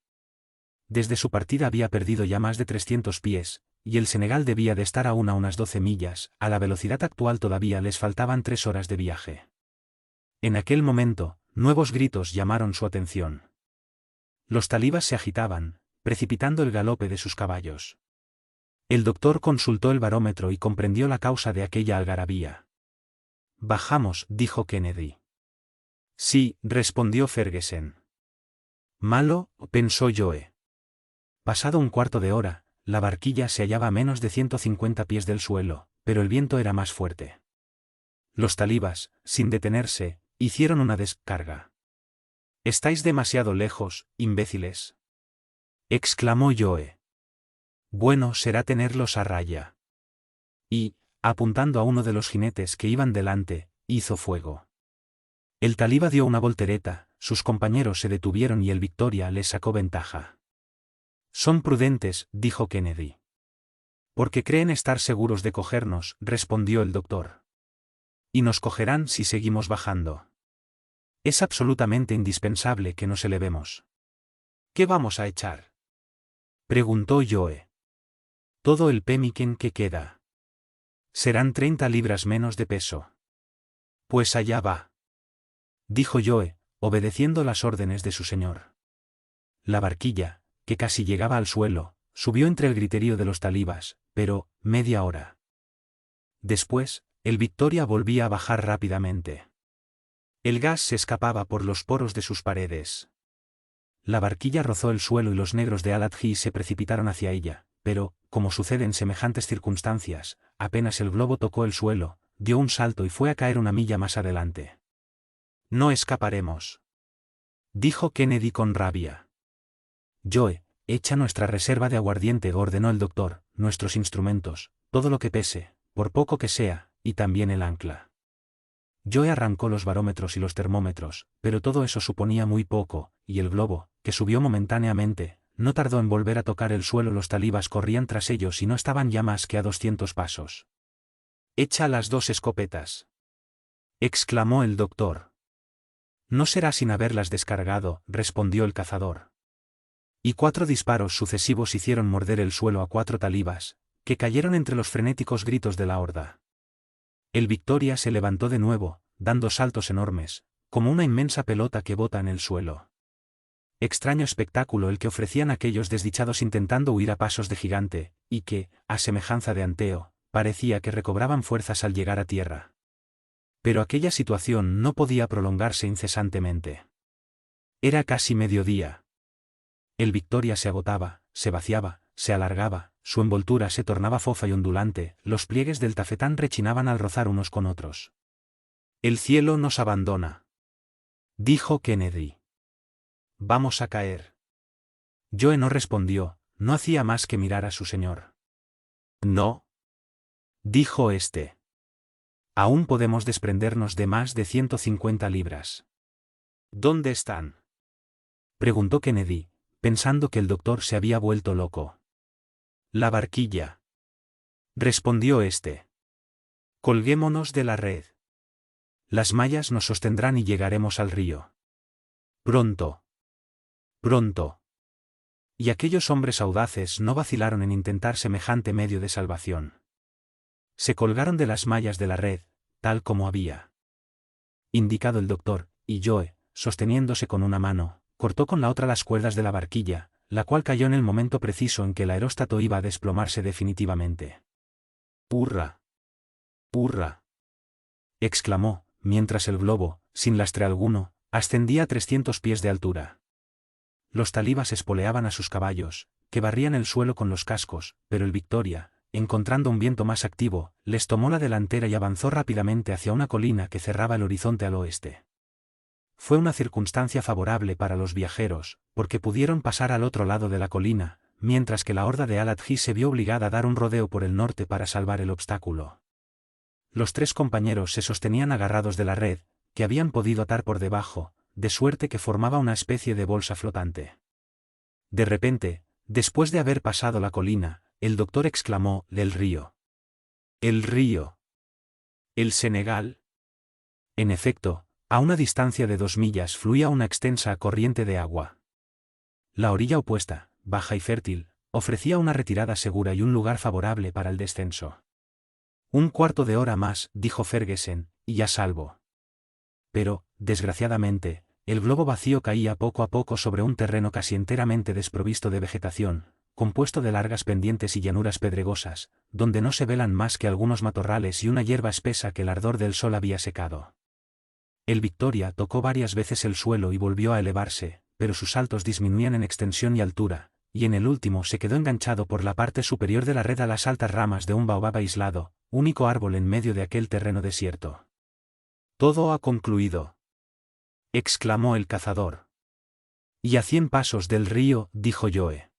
A: Desde su partida había perdido ya más de 300 pies, y el Senegal debía de estar aún a unas 12 millas, a la velocidad actual todavía les faltaban 3 horas de viaje. En aquel momento, nuevos gritos llamaron su atención. Los talibas se agitaban, precipitando el galope de sus caballos. El doctor consultó el barómetro y comprendió la causa de aquella algarabía. Bajamos, dijo Kennedy. Sí, respondió Ferguson. Malo, pensó Joe. Pasado un cuarto de hora, la barquilla se hallaba a menos de 150 pies del suelo, pero el viento era más fuerte. Los talibas, sin detenerse, hicieron una descarga. «Estáis demasiado lejos, imbéciles», exclamó Joe. «Bueno será tenerlos a raya». Y, apuntando a uno de los jinetes que iban delante, hizo fuego. El taliba dio una voltereta, sus compañeros se detuvieron y el Victoria les sacó ventaja. «Son prudentes», dijo Kennedy. «Porque creen estar seguros de cogernos», respondió el doctor. «Y nos cogerán si seguimos bajando. Es absolutamente indispensable que nos elevemos». «¿Qué vamos a echar?», preguntó Joe. «Todo el pemmican que queda. Serán 30 libras menos de peso». «Pues allá va», dijo Joe, obedeciendo las órdenes de su señor. La barquilla, que casi llegaba al suelo, subió entre el griterío de los talibas, pero, media hora después, el Victoria volvía a bajar rápidamente. El gas se escapaba por los poros de sus paredes. La barquilla rozó el suelo y los negros de Al-Adji se precipitaron hacia ella, pero, como sucede en semejantes circunstancias, apenas el globo tocó el suelo, dio un salto y fue a caer una milla más adelante. «No escaparemos», dijo Kennedy con rabia. «Joe, echa nuestra reserva de aguardiente», ordenó el doctor, «nuestros instrumentos, todo lo que pese, por poco que sea, y también el ancla». Joe arrancó los barómetros y los termómetros, pero todo eso suponía muy poco, y el globo, que subió momentáneamente, no tardó en volver a tocar el suelo. Los talibas corrían tras ellos y no estaban ya más que a 200 pasos. «Echa las 2 escopetas», exclamó el doctor. «No será sin haberlas descargado», respondió el cazador. Y 4 disparos sucesivos hicieron morder el suelo a 4 talibas, que cayeron entre los frenéticos gritos de la horda. El Victoria se levantó de nuevo, dando saltos enormes, como una inmensa pelota que bota en el suelo. Extraño espectáculo el que ofrecían aquellos desdichados intentando huir a pasos de gigante, y que, a semejanza de Anteo, parecía que recobraban fuerzas al llegar a tierra. Pero aquella situación no podía prolongarse incesantemente. Era casi mediodía. El Victoria se agotaba, se vaciaba, se alargaba, su envoltura se tornaba fofa y ondulante, los pliegues del tafetán rechinaban al rozar unos con otros. «El cielo nos abandona», dijo Kennedy. «Vamos a caer». Joe no respondió, no hacía más que mirar a su señor. «No», dijo este. «Aún podemos desprendernos de más de 150 libras». «¿Dónde están?», preguntó Kennedy, pensando que el doctor se había vuelto loco. «La barquilla», respondió este. «Colguémonos de la red. Las mallas nos sostendrán y llegaremos al río. Pronto. Pronto». Y aquellos hombres audaces no vacilaron en intentar semejante medio de salvación. Se colgaron de las mallas de la red, tal como había indicado el doctor, y Joe, sosteniéndose con una mano, cortó con la otra las cuerdas de la barquilla, la cual cayó en el momento preciso en que el aeróstato iba a desplomarse definitivamente. «¡Hurra! ¡Hurra!», exclamó, mientras el globo, sin lastre alguno, ascendía a 300 pies de altura. Los talibas espoleaban a sus caballos, que barrían el suelo con los cascos, pero el Victoria, encontrando un viento más activo, les tomó la delantera y avanzó rápidamente hacia una colina que cerraba el horizonte al oeste. Fue una circunstancia favorable para los viajeros, porque pudieron pasar al otro lado de la colina, mientras que la horda de Al-Adji se vio obligada a dar un rodeo por el norte para salvar el obstáculo. Los tres compañeros se sostenían agarrados de la red, que habían podido atar por debajo, de suerte que formaba una especie de bolsa flotante. De repente, después de haber pasado la colina, el doctor exclamó: «El río». «¿El río? ¿El Senegal?» En efecto, a una distancia de 2 millas fluía una extensa corriente de agua. La orilla opuesta, baja y fértil, ofrecía una retirada segura y un lugar favorable para el descenso. «Un cuarto de hora más», dijo Ferguson, «y ya salvo». Pero, desgraciadamente, el globo vacío caía poco a poco sobre un terreno casi enteramente desprovisto de vegetación, compuesto de largas pendientes y llanuras pedregosas, donde no se velan más que algunos matorrales y una hierba espesa que el ardor del sol había secado. El Victoria tocó varias veces el suelo y volvió a elevarse, pero sus saltos disminuían en extensión y altura, y en el último se quedó enganchado por la parte superior de la red a las altas ramas de un baobab aislado, único árbol en medio de aquel terreno desierto. «Todo ha concluido», exclamó el cazador. «Y a 100 pasos del río», dijo Joe.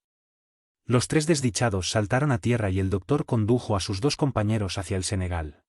A: Los tres desdichados saltaron a tierra y el doctor condujo a sus dos compañeros hacia el Senegal.